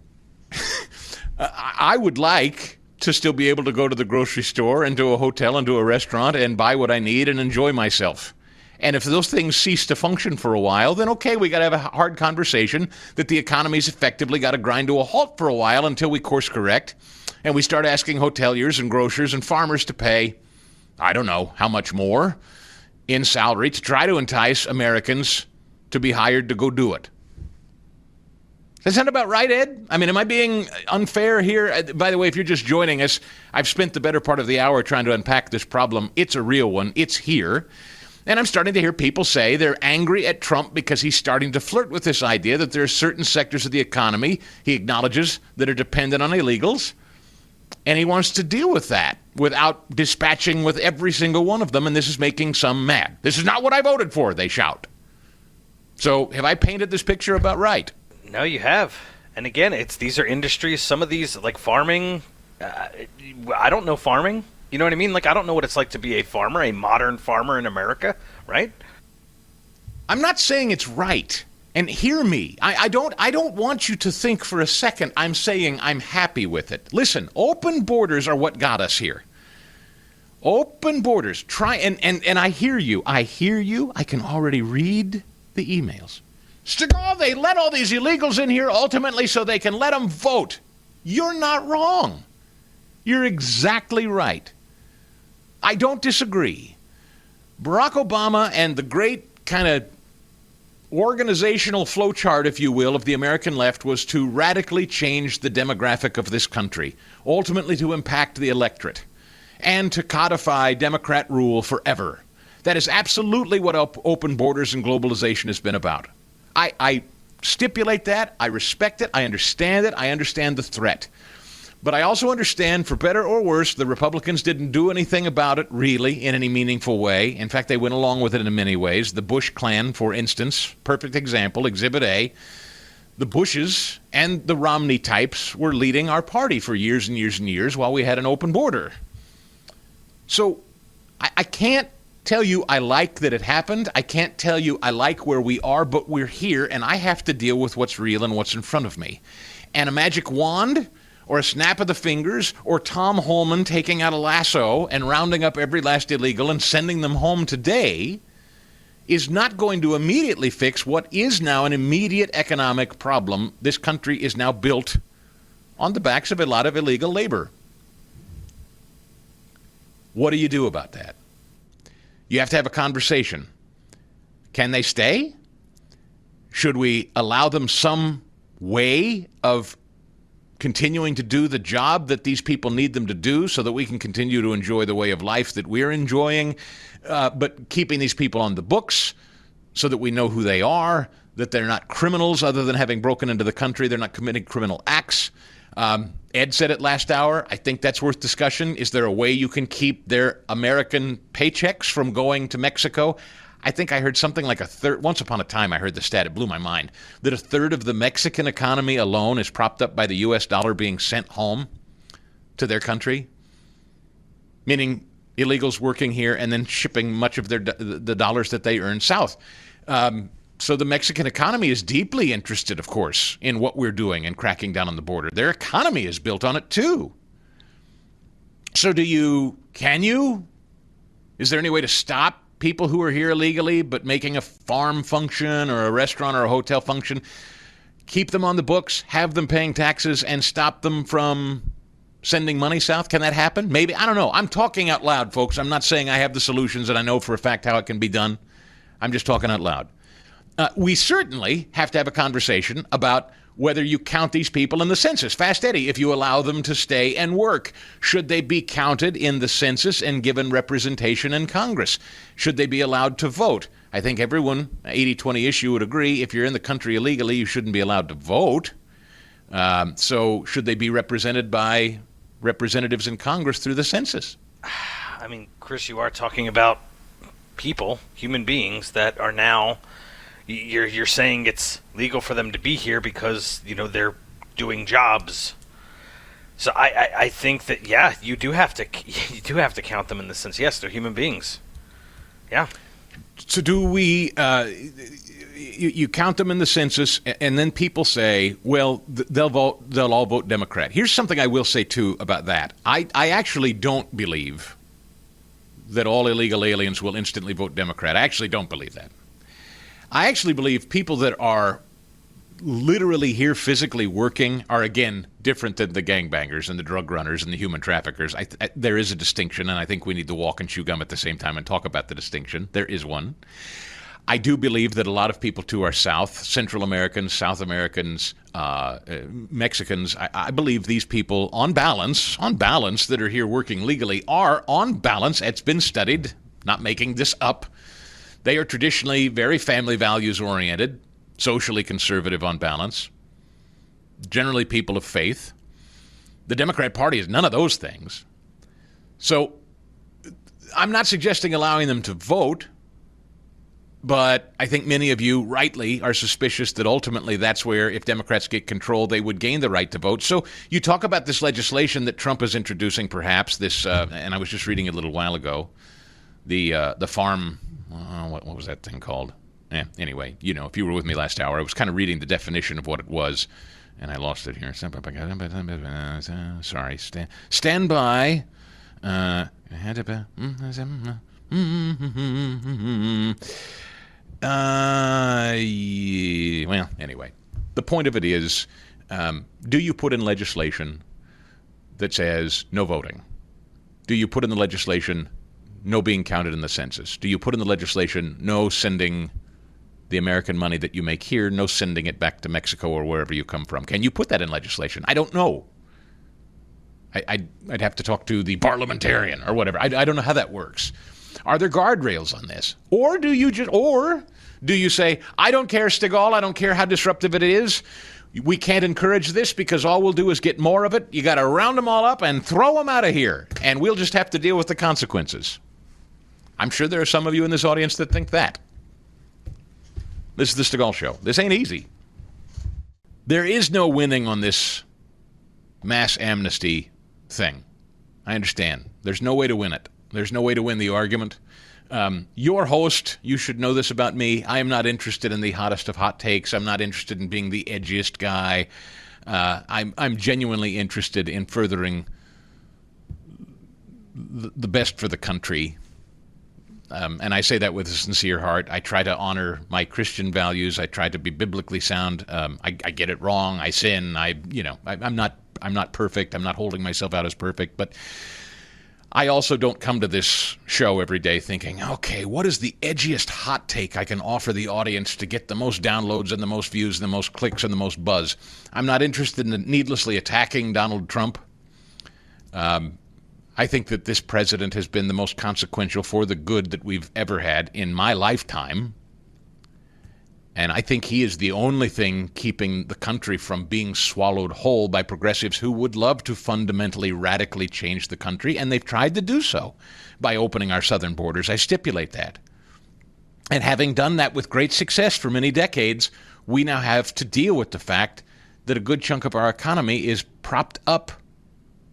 I would like to still be able to go to the grocery store and to a hotel and to a restaurant and buy what I need and enjoy myself. And if those things cease to function for a while, then okay, we got to have a hard conversation that the economy's effectively got to grind to a halt for a while until we course correct and we start asking hoteliers and grocers and farmers to pay, I don't know, how much more in salary to try to entice Americans to be hired to go do it. Does that sound about right, Ed? I mean, am I being unfair here? By the way, if you're just joining us, I've spent the better part of the hour trying to unpack this problem. It's a real one. It's here. And I'm starting to hear people say they're angry at Trump because he's starting to flirt with this idea that there are certain sectors of the economy he acknowledges that are dependent on illegals, and he wants to deal with that without dispatching with every single one of them, and this is making some mad. This is not what I voted for, they shout. So have I painted this picture about right? No, you have. And again, these are industries, some of these, like farming, I don't know farming. You know what I mean? Like, I don't know what it's like to be a farmer, a modern farmer in America, right? I'm not saying it's right. And hear me. I don't want you to think for a second I'm saying I'm happy with it. Listen, open borders are what got us here. Open borders. Try and I hear you. I hear you. I can already read the emails. Stigall, they let all these illegals in here ultimately so they can let them vote. You're not wrong. You're exactly right. I don't disagree. Barack Obama and the great kind of organizational flowchart, if you will, of the American left was to radically change the demographic of this country, ultimately to impact the electorate. and to codify Democrat rule forever. That is absolutely what open borders and globalization has been about. I stipulate that. I respect it. I understand it. I understand the threat. But I also understand, for better or worse, the Republicans didn't do anything about it, really, in any meaningful way. In fact, they went along with it in many ways. The Bush clan, for instance, perfect example, Exhibit A. The Bushes and the Romney types were leading our party for years and years and years while we had an open border. So I can't tell you I like that it happened. I can't tell you I like where we are, but we're here, and I have to deal with what's real and what's in front of me. And a magic wand, or a snap of the fingers, or Tom Holman taking out a lasso and rounding up every last illegal and sending them home today is not going to immediately fix what is now an immediate economic problem. This country is now built on the backs of a lot of illegal labor. What do you do about that? You have to have a conversation. Can they stay? Should we allow them some way of continuing to do the job that these people need them to do so that we can continue to enjoy the way of life that we're enjoying, but keeping these people on the books so that we know who they are, that they're not criminals other than having broken into the country, they're not committing criminal acts. Ed said it last hour. I think that's worth discussion. Is there a way you can keep their American paychecks from going to Mexico? I think I heard something like a third. Once upon a time, I heard the stat. It blew my mind that a third of the Mexican economy alone is propped up by the U.S. dollar being sent home to their country, meaning illegals working here and then shipping much of the dollars that they earn south. So the Mexican economy is deeply interested, of course, in what we're doing and cracking down on the border. Their economy is built on it, too. So can you? Is there any way to stop people who are here illegally but making a farm function or a restaurant or a hotel function, keep them on the books, have them paying taxes, and stop them from sending money south? Can that happen? Maybe. I don't know. I'm talking out loud, folks. I'm not saying I have the solutions and I know for a fact how it can be done. I'm just talking out loud. We certainly have to have a conversation about whether you count these people in the census. Fast Eddie, if you allow them to stay and work, should they be counted in the census and given representation in Congress? Should they be allowed to vote? I think everyone, 80-20 issue, would agree if you're in the country illegally, you shouldn't be allowed to vote. So should they be represented by representatives in Congress through the census? I mean, Chris, you are talking about people, human beings that are now... You're saying it's legal for them to be here because, they're doing jobs. So I think that, yeah, you do have to count them in the sense. Yes, they're human beings. Yeah. So do we, you count them in the census, and then people say, well, they'll all vote Democrat. Here's something I will say, too, about that. I actually don't believe that all illegal aliens will instantly vote Democrat. I actually don't believe that. I actually believe people that are literally here physically working are, again, different than the gangbangers and the drug runners and the human traffickers. There is a distinction, and I think we need to walk and chew gum at the same time and talk about the distinction. There is one. I do believe that a lot of people, too, are Central Americans, South Americans, Mexicans. I believe these people, on balance, that are here working legally are, on balance, it's been studied, not making this up, they are traditionally very family values oriented, socially conservative on balance, generally people of faith. The Democrat Party is none of those things. So I'm not suggesting allowing them to vote, but I think many of you rightly are suspicious that ultimately that's where, if Democrats get control, they would gain the right to vote. So you talk about this legislation that Trump is introducing, perhaps, this, and I was just reading a little while ago, the farm... what was that thing called? Anyway, if you were with me last hour, I was kind of reading the definition of what it was, and I lost it here. Sorry, stand by. Well, anyway, the point of it is, do you put in legislation that says no voting? Do you put in the legislation no being counted in the census? Do you put in the legislation no sending the American money that you make here, no sending it back to Mexico or wherever you come from? Can you put that in legislation? I don't know. I'd have to talk to the parliamentarian or whatever. I don't know how that works. Are there guardrails on this? Or do you say, I don't care, Stigall, I don't care how disruptive it is. We can't encourage this because all we'll do is get more of it. You got to round them all up and throw them out of here, and we'll just have to deal with the consequences. I'm sure there are some of you in this audience that think that. This is the Stigall Show. This ain't easy. There is no winning on this mass amnesty thing. I understand. There's no way to win it. There's no way to win the argument. Your host, you should know this about me, I am not interested in the hottest of hot takes. I'm not interested in being the edgiest guy. I'm genuinely interested in furthering the best for the country. And I say that with a sincere heart. I try to honor my Christian values. I try to be biblically sound. I get it wrong. I sin. I'm not perfect. I'm not holding myself out as perfect, but I also don't come to this show every day thinking, okay, what is the edgiest hot take I can offer the audience to get the most downloads and the most views and the most clicks and the most buzz? I'm not interested in needlessly attacking Donald Trump. I think that this president has been the most consequential for the good that we've ever had in my lifetime. And I think he is the only thing keeping the country from being swallowed whole by progressives who would love to fundamentally, radically change the country. And they've tried to do so by opening our southern borders. I stipulate that. And having done that with great success for many decades, we now have to deal with the fact that a good chunk of our economy is propped up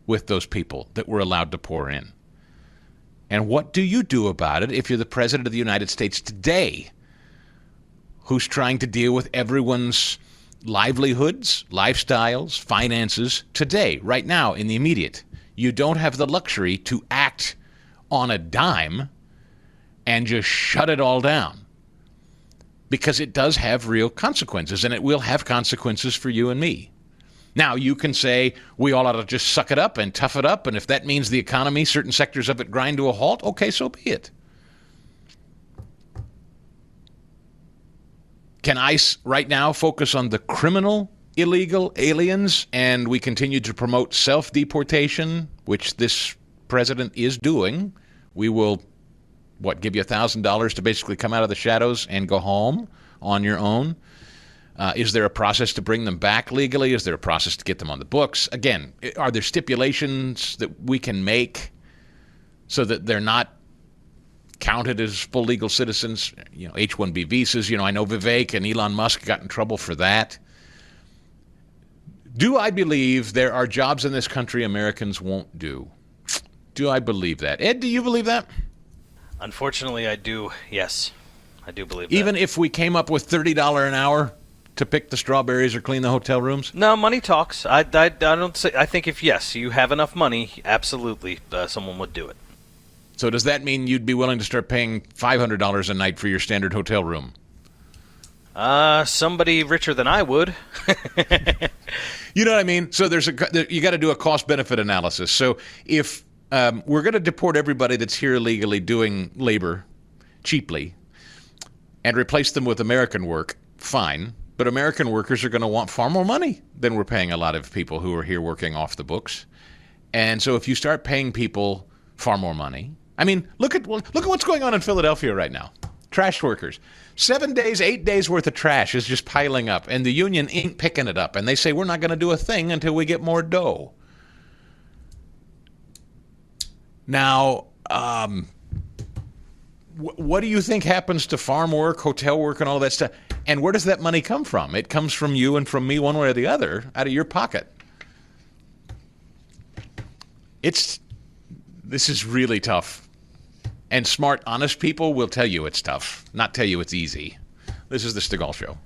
with those people that we're allowed to pour in. And what do you do about it if you're the president of the United States today, who's trying to deal with everyone's livelihoods, lifestyles, finances today, right now, in the immediate? You don't have the luxury to act on a dime and just shut it all down, because it does have real consequences, and it will have consequences for you and me. Now, you can say we all ought to just suck it up and tough it up, and if that means the economy, certain sectors of it grind to a halt, okay, so be it. Can ICE right now focus on the criminal illegal aliens, and we continue to promote self-deportation, which this president is doing? We will, give you $1,000 to basically come out of the shadows and go home on your own? Is there a process to bring them back legally? Is there a process to get them on the books? Again, are there stipulations that we can make so that they're not counted as full legal citizens? H-1B visas. I know Vivek and Elon Musk got in trouble for that. Do I believe there are jobs in this country Americans won't do? Do I believe that? Ed, do you believe that? Unfortunately, I do. Yes, I do believe that. Even if we came up with $30 an hour to pick the strawberries or clean the hotel rooms? No, money talks. I don't say. I think if you have enough money, absolutely, someone would do it. So does that mean you'd be willing to start paying $500 a night for your standard hotel room? Somebody richer than I would. You know what I mean? So you got to do a cost-benefit analysis. So if we're going to deport everybody that's here illegally doing labor cheaply and replace them with American work, fine. But American workers are going to want far more money than we're paying a lot of people who are here working off the books. And so if you start paying people far more money, I mean, look at what's going on in Philadelphia right now. Trash workers. 7 days, 8 days worth of trash is just piling up, and the union ain't picking it up. And they say, we're not going to do a thing until we get more dough. Now, what do you think happens to farm work, hotel work, and all that stuff? And where does that money come from? It comes from you and from me, one way or the other, out of your pocket. This is really tough. And smart, honest people will tell you it's tough, not tell you it's easy. This is the Stigall Show.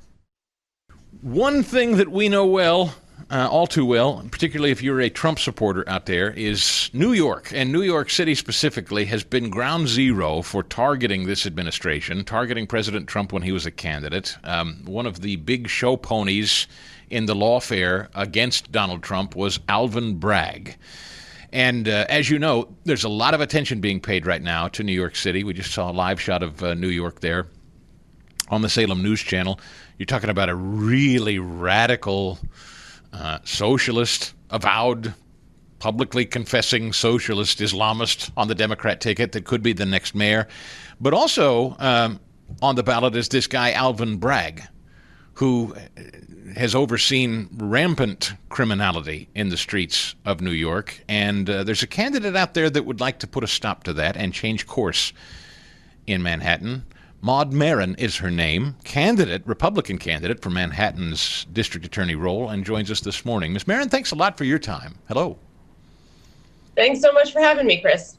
One thing that we know well, all too well, particularly if you're a Trump supporter out there, is New York. And New York City specifically has been ground zero for targeting this administration, targeting President Trump when he was a candidate. One of the big show ponies in the lawfare against Donald Trump was Alvin Bragg. And as you know, there's a lot of attention being paid right now to New York City. We just saw a live shot of New York there on the Salem News Channel. You're talking about a really radical socialist, avowed publicly confessing socialist Islamist on the Democrat ticket that could be the next mayor. But also on the ballot is this guy, Alvin Bragg, who has overseen rampant criminality in the streets of New York. And there's a candidate out there that would like to put a stop to that and change course in Manhattan. Maud Marin is her name, Republican candidate for Manhattan's district attorney role, and joins us this morning. Ms. Marin, thanks a lot for your time. Hello. Thanks so much for having me, Chris.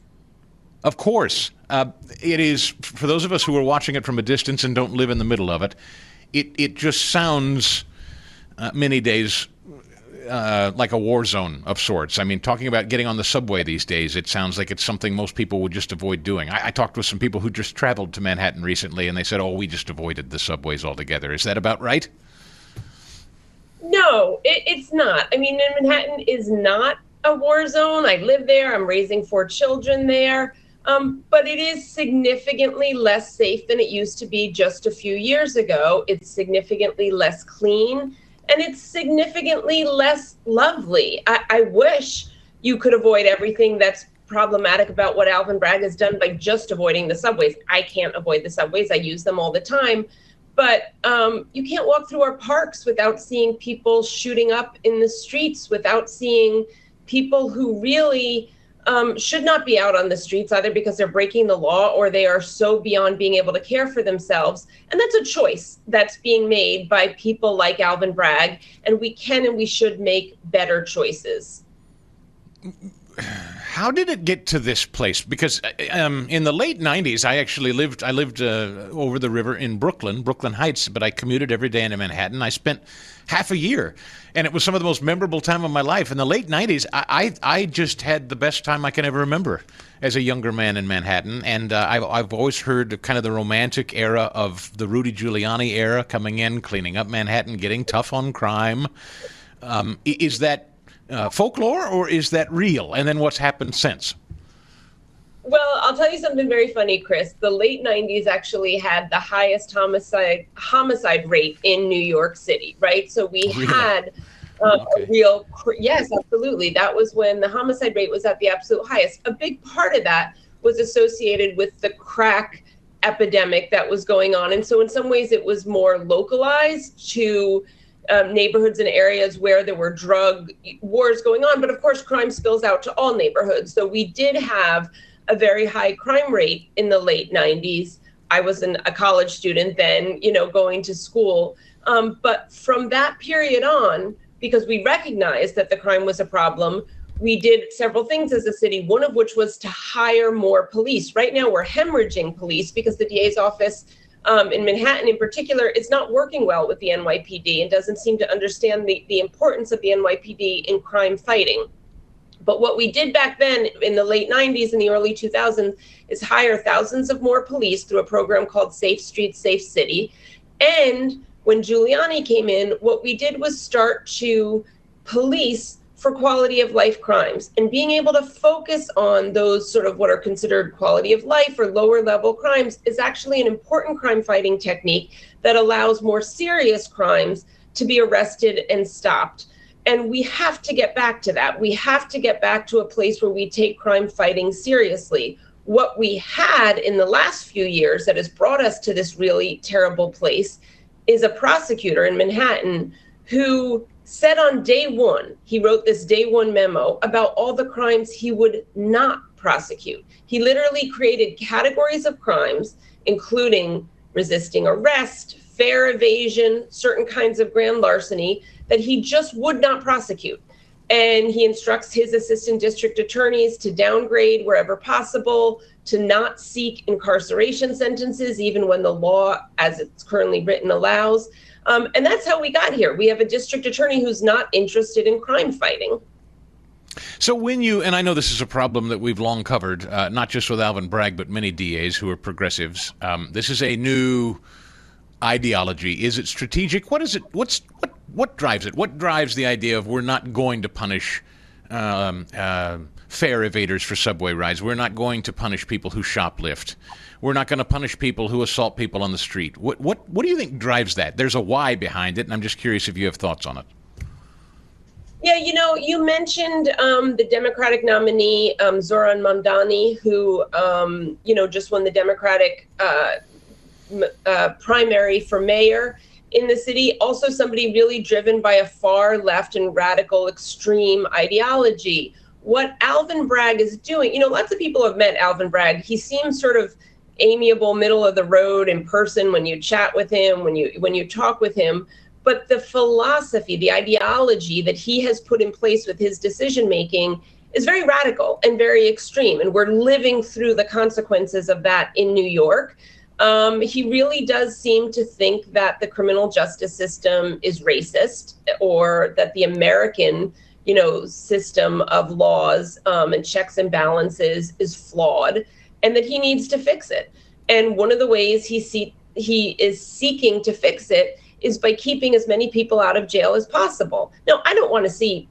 Of course. It is, for those of us who are watching it from a distance and don't live in the middle of it, it just sounds many days like a war zone of sorts. I mean, talking about getting on the subway these days, it sounds like it's something most people would just avoid doing. I talked with some people who just traveled to Manhattan recently, and they said, we just avoided the subways altogether. Is that about right? No, it's not. I mean, Manhattan is not a war zone. I live there. I'm raising 4 children there. But it is significantly less safe than it used to be just a few years ago. It's significantly less clean. And it's significantly less lovely. I wish you could avoid everything that's problematic about what Alvin Bragg has done by just avoiding the subways. I can't avoid the subways. I use them all the time. But you can't walk through our parks without seeing people shooting up in the streets, without seeing people who really should not be out on the streets, either because they're breaking the law or they are so beyond being able to care for themselves. And that's a choice that's being made by people like Alvin Bragg. And we can and we should make better choices. How did it get to this place? Because in the late 90s, I lived over the river in Brooklyn Heights, but I commuted every day into Manhattan. I spent half a year, and it was some of the most memorable time of my life. In the late 90s, I just had the best time I can ever remember as a younger man in Manhattan. And I've always heard kind of the romantic era of the Rudy Giuliani era, coming in, cleaning up Manhattan, getting tough on crime. Is that folklore, or is that real? And then what's happened since? Well, I'll tell you something very funny, Chris. The late 90s actually had the highest homicide rate in New York City, right? So we had yes, absolutely. That was when the homicide rate was at the absolute highest. A big part of that was associated with the crack epidemic that was going on. And so in some ways it was more localized to neighborhoods and areas where there were drug wars going on. But of course, crime spills out to all neighborhoods. So we did have a very high crime rate in the late 90s. I was a college student then, going to school. But from that period on, because we recognized that the crime was a problem, we did several things as a city, one of which was to hire more police. Right now, we're hemorrhaging police because the DA's office in Manhattan in particular is not working well with the NYPD and doesn't seem to understand the importance of the NYPD in crime fighting. But what we did back then in the late 90s and the early 2000s is hire thousands of more police through a program called Safe Streets, Safe City. And when Giuliani came in, what we did was start to police for quality of life crimes, and being able to focus on those sort of what are considered quality of life or lower level crimes is actually an important crime fighting technique that allows more serious crimes to be arrested and stopped. And we have to get back to that. We have to get back to a place where we take crime fighting seriously. What we had in the last few years that has brought us to this really terrible place is a prosecutor in Manhattan who said on day one, he wrote this day one memo about all the crimes he would not prosecute. He literally created categories of crimes, including resisting arrest, fare evasion, certain kinds of grand larceny, that he just would not prosecute. And he instructs his assistant district attorneys to downgrade wherever possible, to not seek incarceration sentences, even when the law, as it's currently written, allows. And that's how we got here. We have a district attorney who's not interested in crime fighting. So when you, and I know this is a problem that we've long covered, not just with Alvin Bragg, but many DAs who are progressives. This is a new ideology. Is it strategic? What is it? What drives it? What drives the idea of we're not going to punish fare evaders for subway rides? We're not going to punish people who shoplift. We're not going to punish people who assault people on the street. What do you think drives that? There's a why behind it, and I'm just curious if you have thoughts on it. Yeah, you mentioned the Democratic nominee, Zoran Mamdani, who, just won the Democratic primary for mayor in the city. Also somebody really driven by a far left and radical extreme ideology. What Alvin Bragg is doing, lots of people have met Alvin Bragg. He seems sort of amiable, middle of the road in person when you chat with him, when you talk with him. But the philosophy, the ideology that he has put in place with his decision making is very radical and very extreme. And we're living through the consequences of that in New York. He really does seem to think that the criminal justice system is racist, or that the American, system of laws and checks and balances is flawed, and that he needs to fix it. And one of the ways he is seeking to fix it is by keeping as many people out of jail as possible. Now, I don't want to see,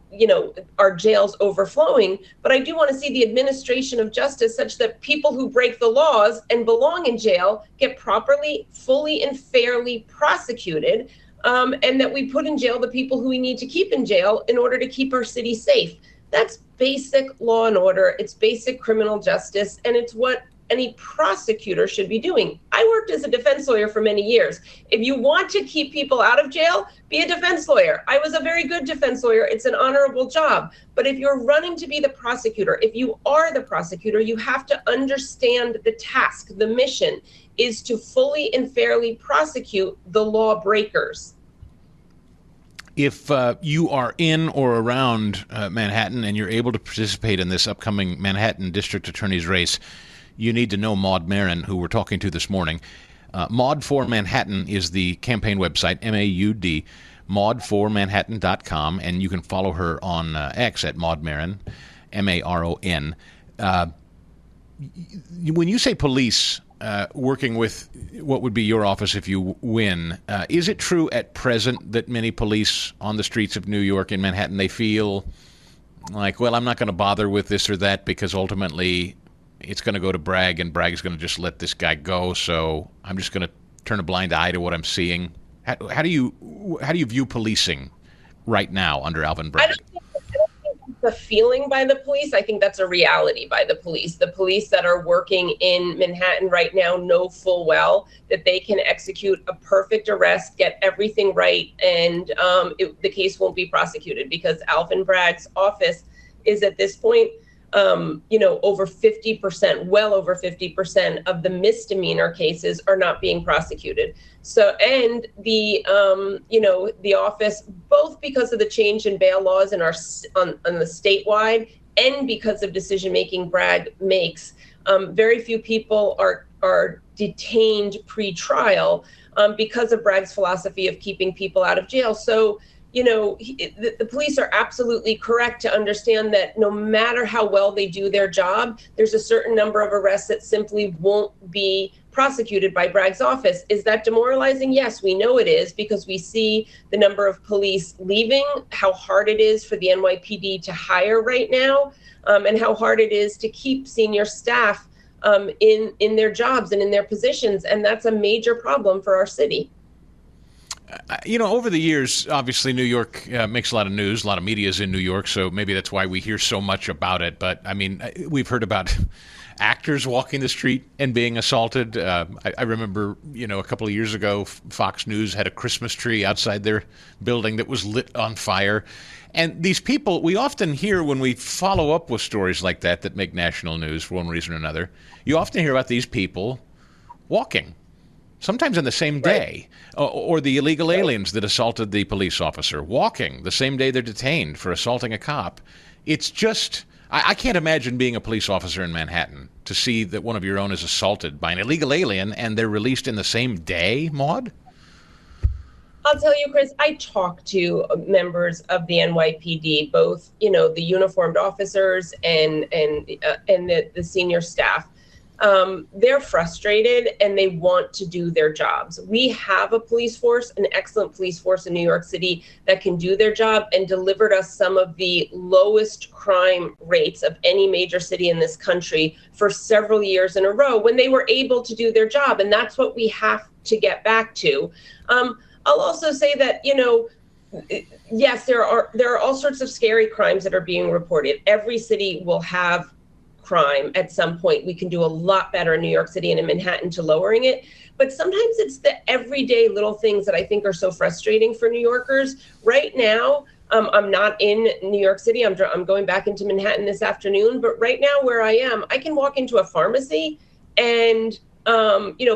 our jails overflowing, but I do want to see the administration of justice such that people who break the laws and belong in jail get properly, fully, and fairly prosecuted, and that we put in jail the people who we need to keep in jail in order to keep our city safe. That's basic law and order. It's basic criminal justice, and it's what any prosecutor should be doing. I worked as a defense lawyer for many years. If you want to keep people out of jail, be a defense lawyer. I was a very good defense lawyer. It's an honorable job. But if you're running to be the prosecutor, if you are the prosecutor, you have to understand the task. The mission is to fully and fairly prosecute the lawbreakers. If you are in or around Manhattan and you're able to participate in this upcoming Manhattan District Attorney's race, you need to know Maud Marin, who we're talking to this morning. Maud for Manhattan is the campaign website, MAUD, maudformanhattan.com, and you can follow her on X at Maud Marin, MARON. When you say police working with what would be your office if you win, is it true at present that many police on the streets of New York and Manhattan, they feel like, well, I'm not going to bother with this or that because ultimately it's going to go to Bragg, and Bragg is going to just let this guy go. So I'm just going to turn a blind eye to what I'm seeing. How do you view policing right now under Alvin Bragg? I don't think that's a feeling by the police. I think that's a reality by the police. The police that are working in Manhattan right now know full well that they can execute a perfect arrest, get everything right, and the case won't be prosecuted because Alvin Bragg's office is at this point over 50%, well over 50% of the misdemeanor cases are not being prosecuted. So, and the office, both because of the change in bail laws in on the statewide and because of decision-making Bragg makes, very few people are detained pre-trial because of Bragg's philosophy of keeping people out of jail. So, the police are absolutely correct to understand that no matter how well they do their job, there's a certain number of arrests that simply won't be prosecuted by Bragg's office. Is that demoralizing? Yes, we know it is, because we see the number of police leaving, how hard it is for the NYPD to hire right now, and how hard it is to keep senior staff in their jobs and in their positions. And that's a major problem for our city. Over the years, obviously, New York makes a lot of news. A lot of media is in New York, so maybe that's why we hear so much about it. But, I mean, we've heard about actors walking the street and being assaulted. I remember, a couple of years ago, Fox News had a Christmas tree outside their building that was lit on fire. And these people, we often hear when we follow up with stories like that make national news for one reason or another, you often hear about these people walking. Sometimes on the same day, or the illegal aliens that assaulted the police officer, walking the same day they're detained for assaulting a cop. It's just, I can't imagine being a police officer in Manhattan to see that one of your own is assaulted by an illegal alien and they're released in the same day, Maud? I'll tell you, Chris, I talked to members of the NYPD, both, the uniformed officers and the senior staff. They're frustrated and they want to do their jobs. We have a police force, an excellent police force in New York City that can do their job and delivered us some of the lowest crime rates of any major city in this country for several years in a row when they were able to do their job. And that's what we have to get back to. I'll also say that, yes, there are all sorts of scary crimes that are being reported. Every city will have crime at some point. We can do a lot better in New York City and in Manhattan to lowering it. But sometimes it's the everyday little things that I think are so frustrating for New Yorkers. Right now, I'm not in New York City. I'm going back into Manhattan this afternoon. But right now where I am, I can walk into a pharmacy and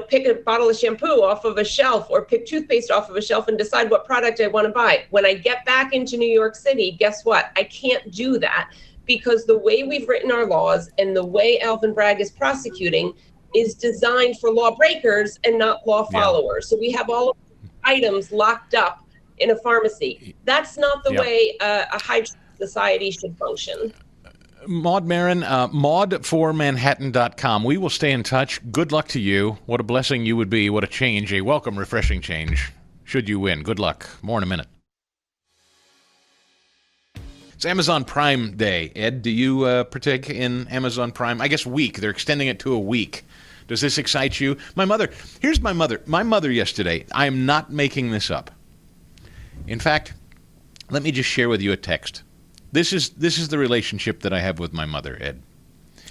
pick a bottle of shampoo off of a shelf or pick toothpaste off of a shelf and decide what product I want to buy. When I get back into New York City, guess what? I can't do that because the way we've written our laws and the way Alvin Bragg is prosecuting is designed for lawbreakers and not law followers. So we have all of the items locked up in a pharmacy. That's not the way a high society should function. Maud Marin, maud4manhattan.com. We will stay in touch. Good luck to you. What a blessing you would be. What a change, a welcome, refreshing change, should you win. Good luck. More in a minute. It's Amazon Prime Day. Ed, do you partake in Amazon Prime? I guess week. They're extending it to a week. Does this excite you? Here's my mother. My mother yesterday, I am not making this up. In fact, let me just share with you a text. This is the relationship that I have with my mother, Ed.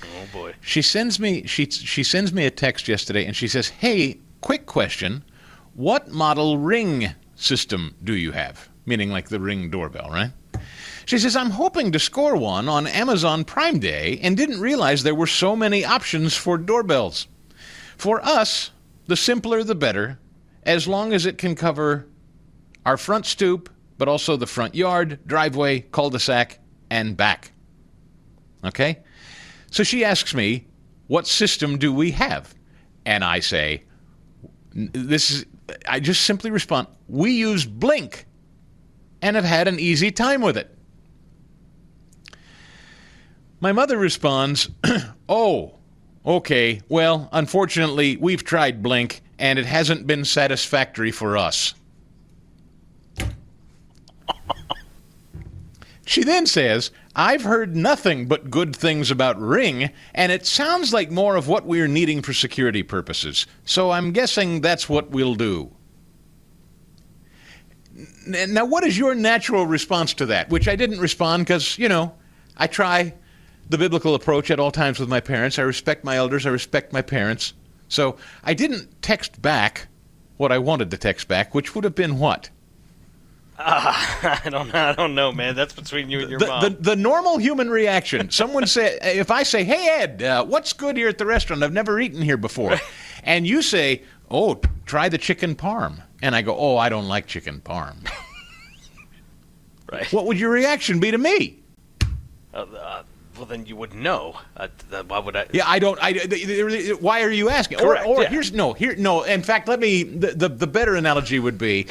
Oh boy. She sends me a text yesterday and she says, "Hey, quick question. What model Ring system do you have?" Meaning like the Ring doorbell, right? She says, "I'm hoping to score one on Amazon Prime Day and didn't realize there were so many options for doorbells. For us, the simpler the better, as long as it can cover our front stoop, but also the front yard, driveway, cul-de-sac, and back." Okay? So she asks me, what system do we have? And I say, I just simply respond, we use Blink and have had an easy time with it. My mother responds, "Oh, okay, well, unfortunately, we've tried Blink, and it hasn't been satisfactory for us." She then says, "I've heard nothing but good things about Ring, and it sounds like more of what we're needing for security purposes. So I'm guessing that's what we'll do." Now, what is your natural response to that? Which I didn't respond because, I try the biblical approach at all times with my parents. I respect my elders. I respect my parents. So I didn't text back what I wanted to text back, which would have been what? I don't know, man. That's between you and your mom. The normal human reaction. Someone say, if I say, "Hey, Ed, what's good here at the restaurant? I've never eaten here before." And you say, "Oh, try the chicken parm." And I go, "Oh, I don't like chicken parm." Right. What would your reaction be to me? Well, then you wouldn't know. Why would I? Yeah, I don't. Why are you asking? Correct, Or yeah. No. In fact, the better analogy would be,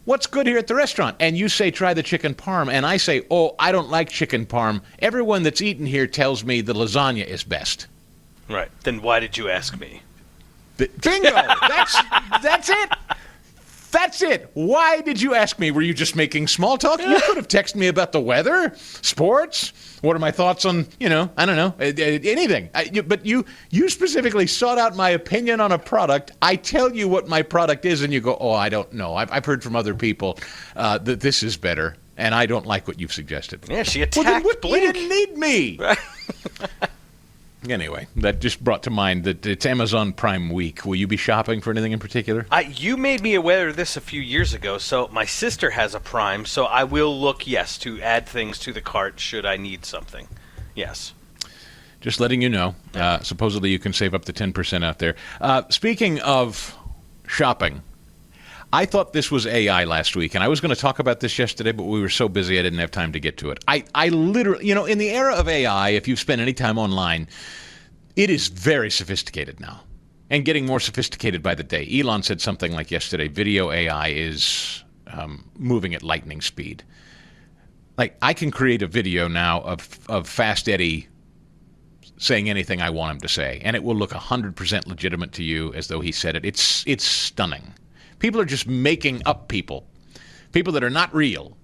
"What's good here at the restaurant?" And you say, "Try the chicken parm." And I say, "Oh, I don't like chicken parm. Everyone that's eaten here tells me the lasagna is best." Right. Then why did you ask me? Bingo! That's it. That's it. Why did you ask me? Were you just making small talk? You could have texted me about the weather, sports. What are my thoughts on, I don't know, anything. But you specifically sought out my opinion on a product. I tell you what my product is, and you go, "Oh, I don't know. I've heard from other people that this is better, and I don't like what you've suggested." Yeah, she attacked Blink. You didn't need me. Anyway, that just brought to mind that it's Amazon Prime Week. Will you be shopping for anything in particular? You made me aware of this a few years ago. So my sister has a Prime, so I will look, yes, to add things to the cart should I need something. Yes. Just letting you know. Supposedly you can save up to 10% out there. Speaking of shopping, I thought this was AI last week, and I was going to talk about this yesterday, but we were so busy I didn't have time to get to it. I literally, in the era of AI, if you've spent any time online, it is very sophisticated now and getting more sophisticated by the day. Elon said something like yesterday, video AI is moving at lightning speed. Like, I can create a video now of Fast Eddie saying anything I want him to say, and it will look 100% legitimate to you as though he said it. It's stunning. People are just making up people that are not real,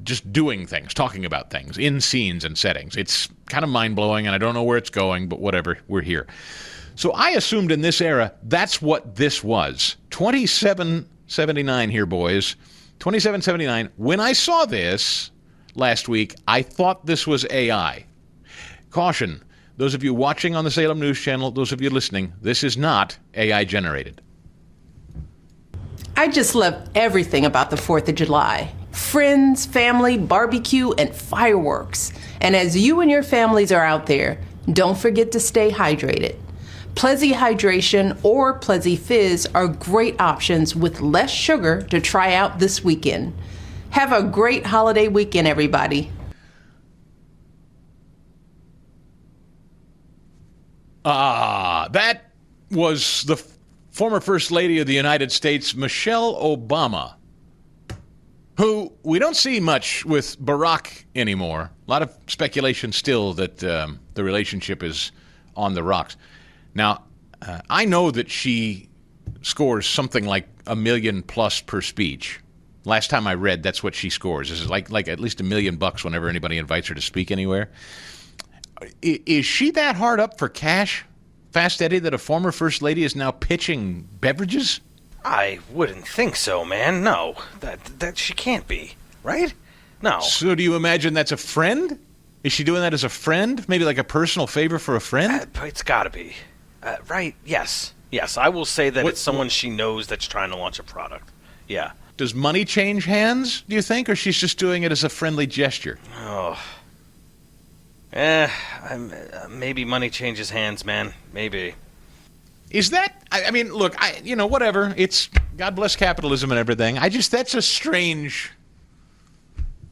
just doing things, talking about things in scenes and settings. It's kind of mind-blowing, and I don't know where it's going, but whatever, we're here. So I assumed in this era, that's what this was. $27.79 here, boys. $27.79. When I saw this last week, I thought this was AI. Caution, those of you watching on the Salem News Channel, those of you listening, this is not AI generated. I just love everything about the 4th of July. Friends, family, barbecue, and fireworks. And as you and your families are out there, don't forget to stay hydrated. Plezzy Hydration or Plezzy Fizz are great options with less sugar to try out this weekend. Have a great holiday weekend, everybody. That was the former First Lady of the United States, Michelle Obama, who we don't see much with Barack anymore. A lot of speculation still that the relationship is on the rocks. Now, I know that she scores something like $1 million plus per speech. Last time I read, that's what she scores. This is like at least $1 million whenever anybody invites her to speak anywhere. Is she that hard up for cash, Fast Eddie, that a former First Lady is now pitching beverages? I wouldn't think so, man. No, that she can't be, right? No. So do you imagine that's a friend? Is she doing that as a friend? Maybe like a personal favor for a friend? It's got to be. Right, yes. Yes, I will say that it's someone she knows that's trying to launch a product. Yeah. Does money change hands, do you think, or she's just doing it as a friendly gesture? Oh. Maybe money changes hands, man. Maybe. Is that, I mean, look, whatever. It's, God bless capitalism and everything. That's a strange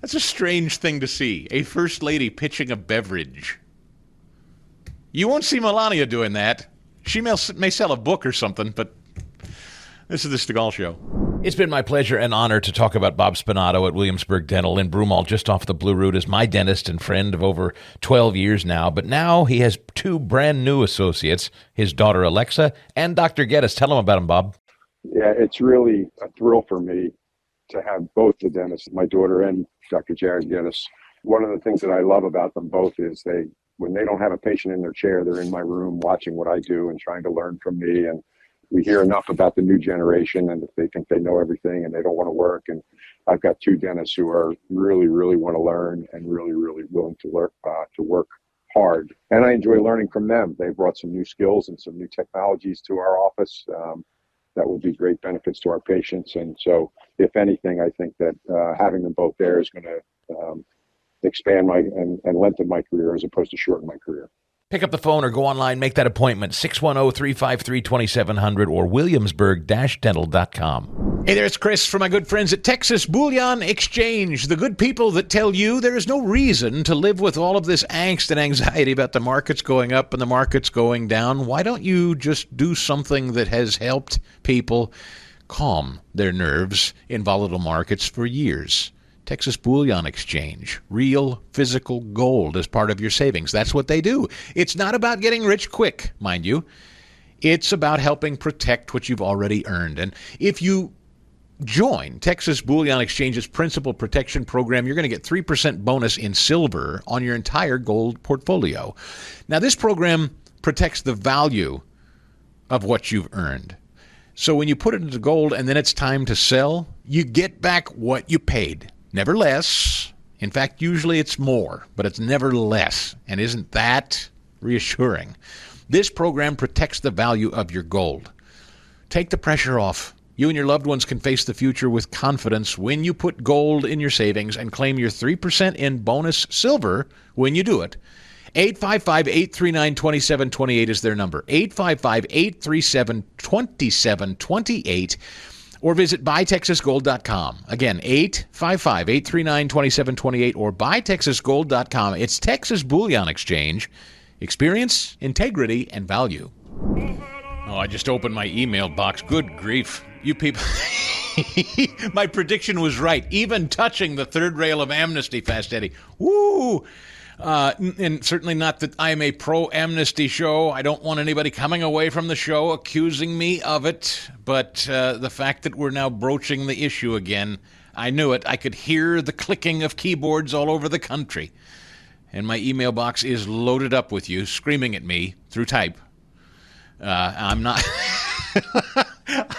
thing to see. A First Lady pitching a beverage. You won't see Melania doing that. She may sell a book or something, but this is the Stigall Show. It's been my pleasure and honor to talk about Bob Spinato at Williamsburg Dental in Broomall, just off the Blue Route, as my dentist and friend of over 12 years now. But now he has 2 brand new associates, his daughter Alexa and Dr. Geddes. Tell them about him, Bob. Yeah, it's really a thrill for me to have both the dentists, my daughter and Dr. Jared Geddes. One of the things that I love about them both is when they don't have a patient in their chair, they're in my room watching what I do and trying to learn from me. And we hear enough about the new generation, and they think they know everything and they don't want to work. And I've got 2 dentists who are really, really want to learn and really, really willing to learn to work hard. And I enjoy learning from them. They brought some new skills and some new technologies to our office that will be great benefits to our patients. And so, if anything, I think that having them both there is going to expand and lengthen my career as opposed to shorten my career. Pick up the phone or go online, make that appointment, 610-353-2700 or williamsburg-dental.com. Hey there, it's Chris from my good friends at Texas Bullion Exchange, the good people that tell you there is no reason to live with all of this angst and anxiety about the markets going up and the markets going down. Why don't you just do something that has helped people calm their nerves in volatile markets for years? Texas Bullion Exchange, real physical gold as part of your savings. That's what they do. It's not about getting rich quick, mind you. It's about helping protect what you've already earned. And if you join Texas Bullion Exchange's Principal Protection Program, you're going to get 3% bonus in silver on your entire gold portfolio. Now, this program protects the value of what you've earned. So when you put it into gold and then it's time to sell, you get back what you paid. Never less. In fact, usually it's more, but it's never less. And isn't that reassuring? This program protects the value of your gold. Take the pressure off. You and your loved ones can face the future with confidence when you put gold in your savings and claim your 3% in bonus silver when you do it. 855-839-2728 is their number. 855-837-2728. Or visit buytexasgold.com. Again, 855-839-2728 or buytexasgold.com. It's Texas Bullion Exchange. Experience, integrity, and value. Oh, I just opened my email box. Good grief. You people. My prediction was right. Even touching the third rail of Amnesty, Fast Eddie. Woo! And certainly not that I'm a pro-amnesty show. I don't want anybody coming away from the show accusing me of it. But the fact that we're now broaching the issue again, I knew it. I could hear the clicking of keyboards all over the country. And my email box is loaded up with you screaming at me through type. I'm not...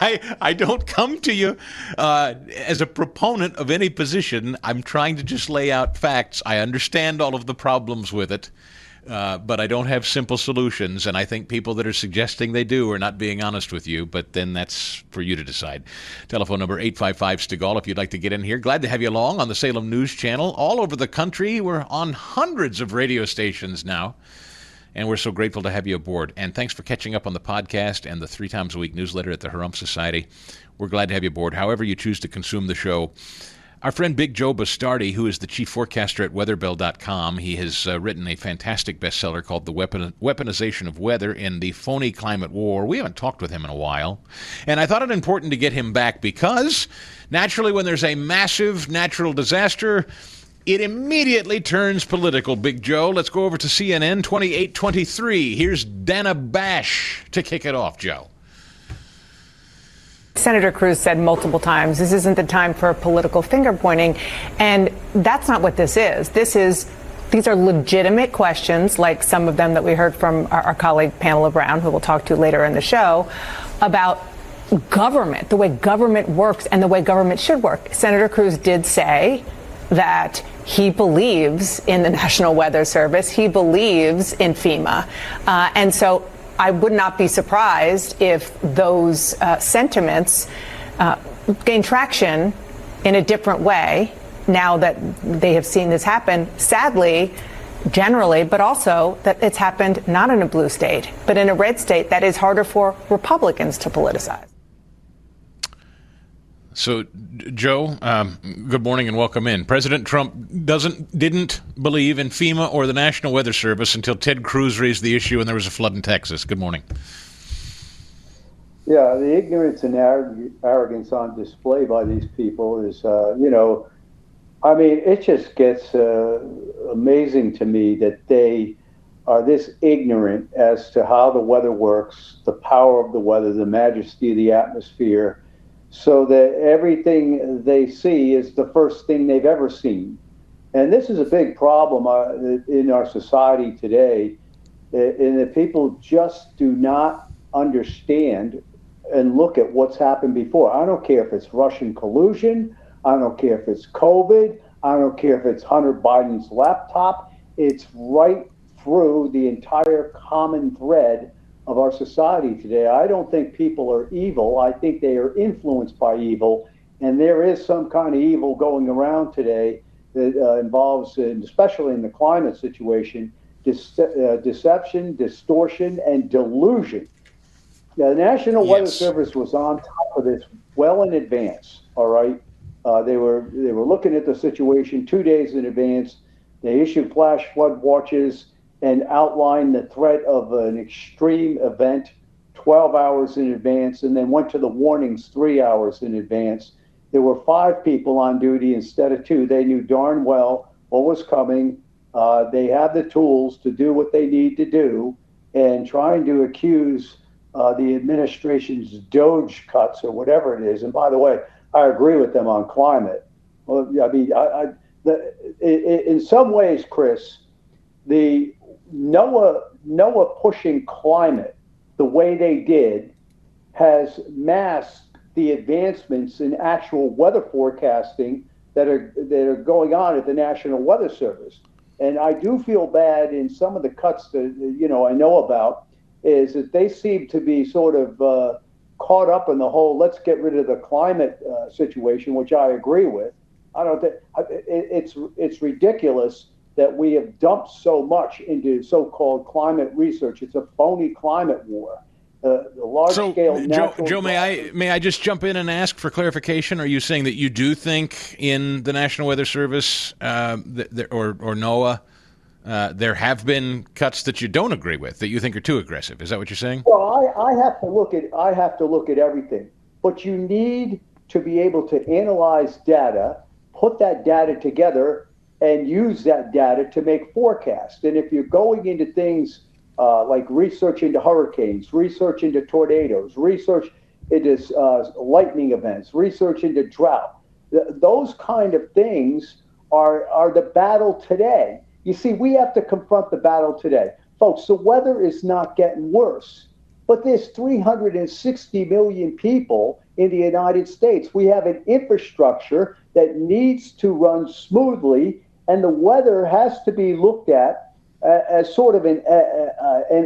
I don't come to you as a proponent of any position. I'm trying to just lay out facts. I understand all of the problems with it, but I don't have simple solutions. And I think people that are suggesting they do are not being honest with you. But then that's for you to decide. Telephone number 855-STIGAL if you'd like to get in here. Glad to have you along on the Salem News Channel. All over the country. We're on hundreds of radio stations now. And we're so grateful to have you aboard. And thanks for catching up on the podcast and the 3 times a week newsletter at the Harump Society. We're glad to have you aboard, however you choose to consume the show. Our friend Big Joe Bastardi, who is the chief forecaster at weatherbell.com, he has written a fantastic bestseller called The Weaponization of Weather in the Phony Climate War. We haven't talked with him in a while. And I thought it important to get him back because, naturally, when there's a massive natural disaster, it immediately turns political, Big Joe. Let's go over to CNN 2823. Here's Dana Bash to kick it off, Joe. Senator Cruz said multiple times, this isn't the time for political finger pointing. And that's not what this is. These are legitimate questions, like some of them that we heard from our colleague Pamela Brown, who we'll talk to later in the show, about government, the way government works and the way government should work. Senator Cruz did say that he believes in the National Weather Service. He believes in FEMA. And so I would not be surprised if those sentiments gain traction in a different way now that they have seen this happen, sadly, generally, but also that it's happened not in a blue state, but in a red state that is harder for Republicans to politicize. So, Joe, good morning and welcome in. President Trump didn't believe in FEMA or the National Weather Service until Ted Cruz raised the issue and there was a flood in Texas. Good morning. Yeah, the ignorance and arrogance on display by these people is, it just gets amazing to me that they are this ignorant as to how the weather works, the power of the weather, the majesty of the atmosphere, so that everything they see is the first thing they've ever seen. And this is a big problem in our society today, in that people just do not understand and look at what's happened before. I don't care if it's Russian collusion. I don't care if it's COVID. I don't care if it's Hunter Biden's laptop. It's right through the entire common thread of our society today. I don't think people are evil. I think they are influenced by evil. And there is some kind of evil going around today that involves, especially in the climate situation, deception, distortion, and delusion. Now, the National Weather Service was on top of this well in advance, all right? They were looking at the situation 2 days in advance. They issued flash flood watches and outlined the threat of an extreme event 12 hours in advance, and then went to the warnings 3 hours in advance. There were 5 people on duty instead of 2. They knew darn well what was coming. They have the tools to do what they need to do, and trying to accuse the administration's DOGE cuts or whatever it is. And by the way, I agree with them on climate. Well, I mean, in some ways, Chris, the NOAA pushing climate the way they did has masked the advancements in actual weather forecasting that are going on at the National Weather Service. And I do feel bad in some of the cuts that I know about, is that they seem to be sort of caught up in the whole let's get rid of the climate situation, which I agree with. I don't think it's ridiculous that we have dumped so much into so-called climate research. It's a phony climate war. The large-scale natural... Joe, may I just jump in and ask for clarification? Are you saying that you do think in the National Weather Service or NOAA there have been cuts that you don't agree with, that you think are too aggressive? Is that what you're saying? Well, I have to look at everything, but you need to be able to analyze data, put that data together, and use that data to make forecasts. And if you're going into things like research into hurricanes, research into tornadoes, research into lightning events, research into drought, those kind of things are the battle today. You see, we have to confront the battle today. Folks, the weather is not getting worse. But there's 360 million people in the United States. We have an infrastructure that needs to run smoothly, and the weather has to be looked at as sort of an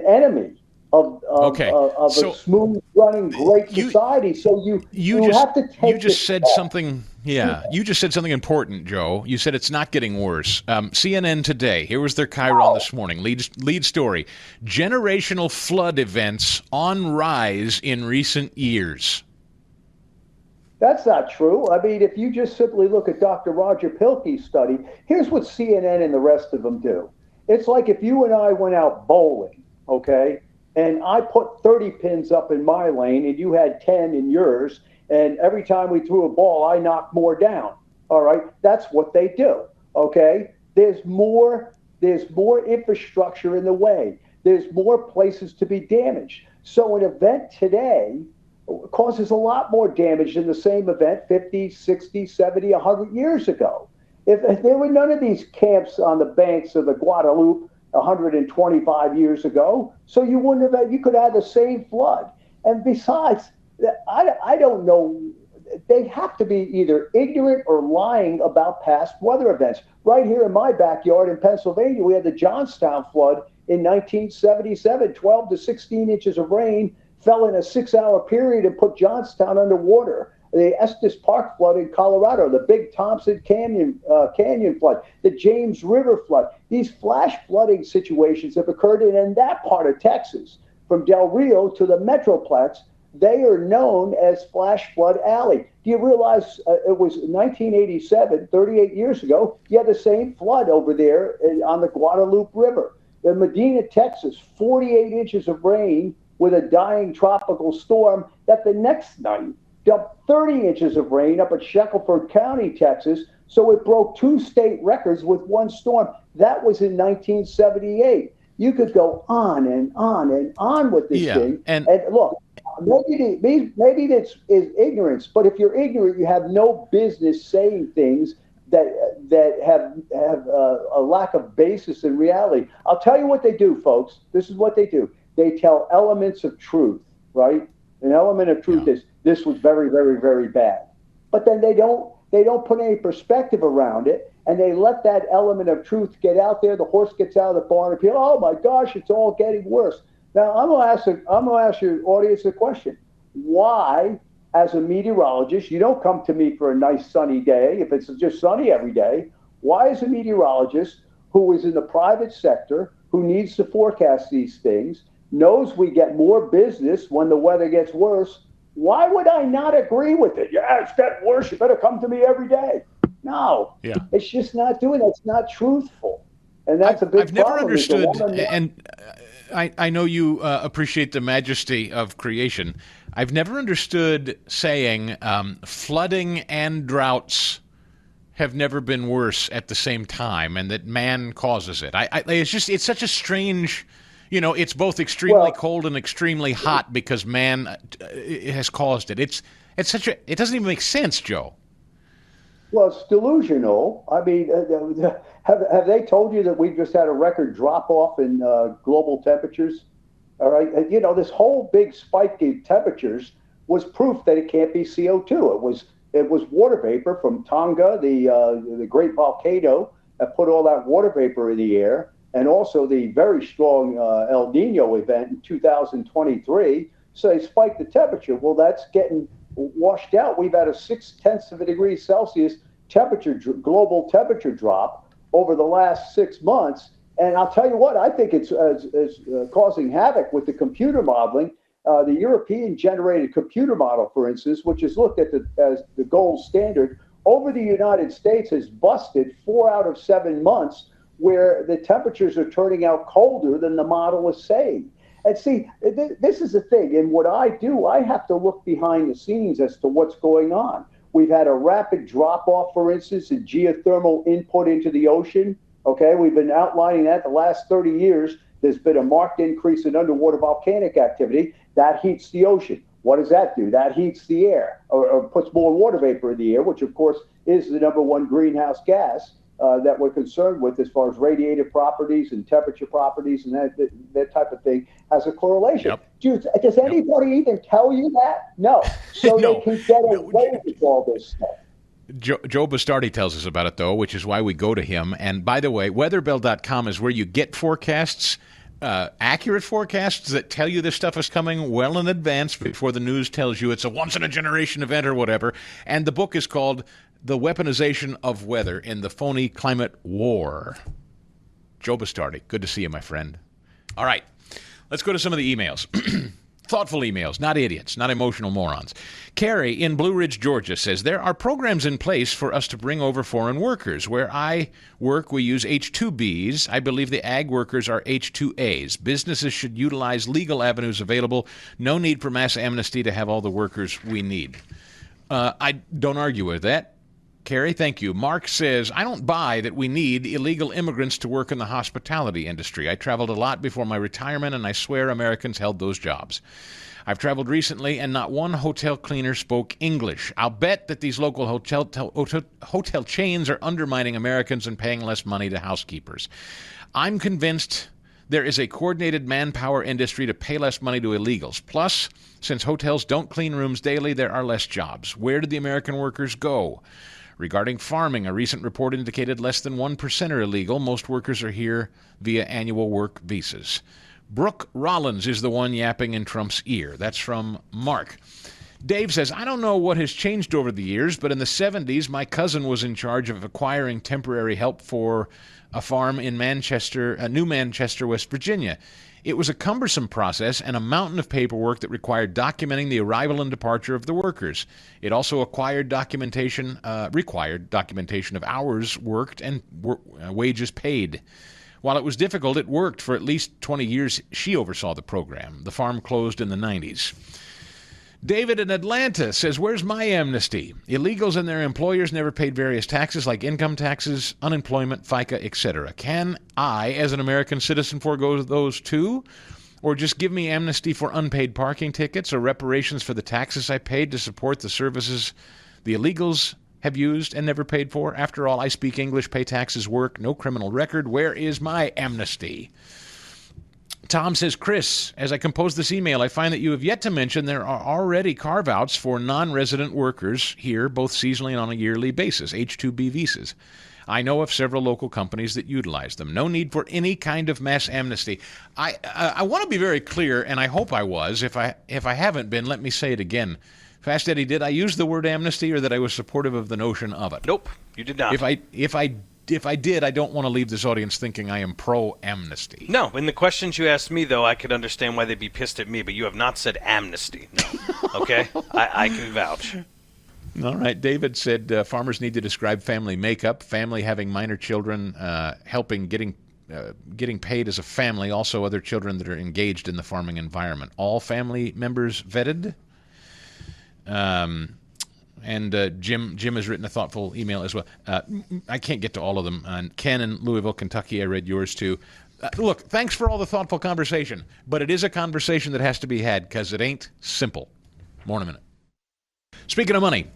enemy of a smooth running great society. So you have to take. You just said something. Yeah, you just said something important, Joe. You said it's not getting worse. CNN today. Here was their Chiron this morning. Lead story: generational flood events on rise in recent years. That's not true. I mean, if you just simply look at Dr. Roger Pilkey's study, here's what CNN and the rest of them do. It's like if you and I went out bowling, okay, and I put 30 pins up in my lane and you had 10 in yours, and every time we threw a ball, I knocked more down. All right, that's what they do. Okay, there's more infrastructure in the way. There's more places to be damaged. So an event today causes a lot more damage than the same event 50, 60, 70, 100 years ago. If there were none of these camps on the banks of the Guadalupe 125 years ago, so you could have the same flood. And besides, I don't know, they have to be either ignorant or lying about past weather events. Right here in my backyard in Pennsylvania, we had the Johnstown flood in 1977, 12 to 16 inches of rain fell in a 6-hour period and put Johnstown underwater. The Estes Park flood in Colorado, the Big Thompson Canyon flood, the James River flood. These flash flooding situations have occurred in that part of Texas, from Del Rio to the Metroplex. They are known as Flash Flood Alley. Do you realize it was 1987, 38 years ago, you had the same flood over there on the Guadalupe River. In Medina, Texas, 48 inches of rain with a dying tropical storm that the next night dumped 30 inches of rain up at Shackelford County, Texas. So it broke 2 state records with one storm. That was in 1978. You could go on and on and on with this thing. And look, maybe this is ignorance, but if you're ignorant, you have no business saying things that have a lack of basis in reality. I'll tell you what they do, folks. This is what they do. They tell elements of truth, right? An element of truth is this was very, very, very bad. But then they don't put any perspective around it, and they let that element of truth get out there. The horse gets out of the barn, and people, oh my gosh, it's all getting worse. Now I'm gonna ask your audience a question. Why, as a meteorologist, you don't come to me for a nice sunny day if it's just sunny every day? Why, as a meteorologist who is in the private sector, who needs to forecast these things, knows we get more business when the weather gets worse, why would I not agree with it? Yeah, it's getting worse. You better come to me every day. No, it's just not doing it. It's not truthful. And that's a big I've never problem. understood, and I know you appreciate the majesty of creation. I've never understood saying flooding and droughts have never been worse at the same time, and that man causes it. It's such a strange. You know, it's both extremely cold and extremely hot because man has caused it. It doesn't even make sense, Joe. Well, it's delusional. I mean, have they told you that we just had a record drop off in global temperatures? All right, you know, this whole big spike in temperatures was proof that it can't be CO2. It was water vapor from Tonga, the great volcano that put all that water vapor in the air. And also the very strong El Nino event in 2023. So they spiked the temperature. Well, that's getting washed out. We've had a 0.6 of a degree Celsius global temperature drop over the last 6 months. And I'll tell you what, I think it's causing havoc with the computer modeling. The European generated computer model, for instance, which is looked at as the gold standard over the United States, has busted 4 out of 7 months where the temperatures are turning out colder than the model is saying. And see, this is the thing. And what I do, I have to look behind the scenes as to what's going on. We've had a rapid drop-off, for instance, in geothermal input into the ocean. Okay, we've been outlining that the last 30 years. There's been a marked increase in underwater volcanic activity. That heats the ocean. What does that do? That heats the air or puts more water vapor in the air, which, of course, is the #1 greenhouse gas. that we're concerned with as far as radiative properties and temperature properties and that type of thing has a correlation. Yep. Does anybody even tell you that? No. So No. they can get away with all this stuff. Joe Bastardi tells us about it, though, which is why we go to him. And by the way, weatherbill.com is where you get forecasts, accurate forecasts that tell you this stuff is coming well in advance before the news tells you it's a once-in-a-generation event or whatever. And the book is called The Weaponization of Weather in the Phony Climate War. Joe Bastardi, good to see you, my friend. All right, let's go to some of the emails. Thoughtful emails, not idiots, not emotional morons. Carrie in Blue Ridge, Georgia says, there are programs in place for us to bring over foreign workers. Where I work, we use H-2Bs. I believe the ag workers are H-2As. Businesses should utilize legal avenues available. No need for mass amnesty to have all the workers we need. I don't argue with that. Carrie, thank you. Mark says, I don't buy that we need illegal immigrants to work in the hospitality industry. I traveled a lot before my retirement, and I swear Americans held those jobs. I've traveled recently, and not one hotel cleaner spoke English. I'll bet that these local hotel chains are undermining Americans and paying less money to housekeepers. I'm convinced there is a coordinated manpower industry to pay less money to illegals. Plus, since hotels don't clean rooms daily, there are less jobs. Where did the American workers go? Regarding farming, a recent report indicated less than 1% are illegal. Most workers are here via annual work visas. Brooke Rollins is the one yapping in Trump's ear. That's from Mark. Dave says, I don't know what has changed over the years, but in the 70s, my cousin was in charge of acquiring temporary help for a farm in New Manchester, West Virginia. It was a cumbersome process and a mountain of paperwork that required documenting the arrival and departure of the workers. It also required documentation of hours worked and wages paid. While it was difficult, it worked. For at least 20 years, she oversaw the program. The farm closed in the 90s. David in Atlanta says, where's my amnesty? Illegals and their employers never paid various taxes like income taxes, unemployment, FICA, etc. Can I, as an American citizen, forego those too? Or just give me amnesty for unpaid parking tickets or reparations for the taxes I paid to support the services the illegals have used and never paid for? After all, I speak English, pay taxes, work, no criminal record. Where is my amnesty? Tom says, Chris, as I compose this email, I find that you have yet to mention there are already carve-outs for non-resident workers here, both seasonally and on a yearly basis, H-2B visas. I know of several local companies that utilize them. No need for any kind of mass amnesty. I want to be very clear, and I hope I was. If I haven't been, let me say it again. Fast Eddie, did I use the word amnesty or that I was supportive of the notion of it? Nope, you did not. If I did, I don't want to leave this audience thinking I am pro-amnesty. No, in the questions you asked me, though, I could understand why they'd be pissed at me, but you have not said amnesty. No. Okay? I can vouch. All right. David said farmers need to describe family makeup, family having minor children, helping getting paid as a family, also other children that are engaged in the farming environment. All family members vetted? And Jim has written a thoughtful email as well. I can't get to all of them. Ken in Louisville, Kentucky, I read yours too. Look, thanks for all the thoughtful conversation, but it is a conversation that has to be had because it ain't simple. More in a minute. Speaking of money,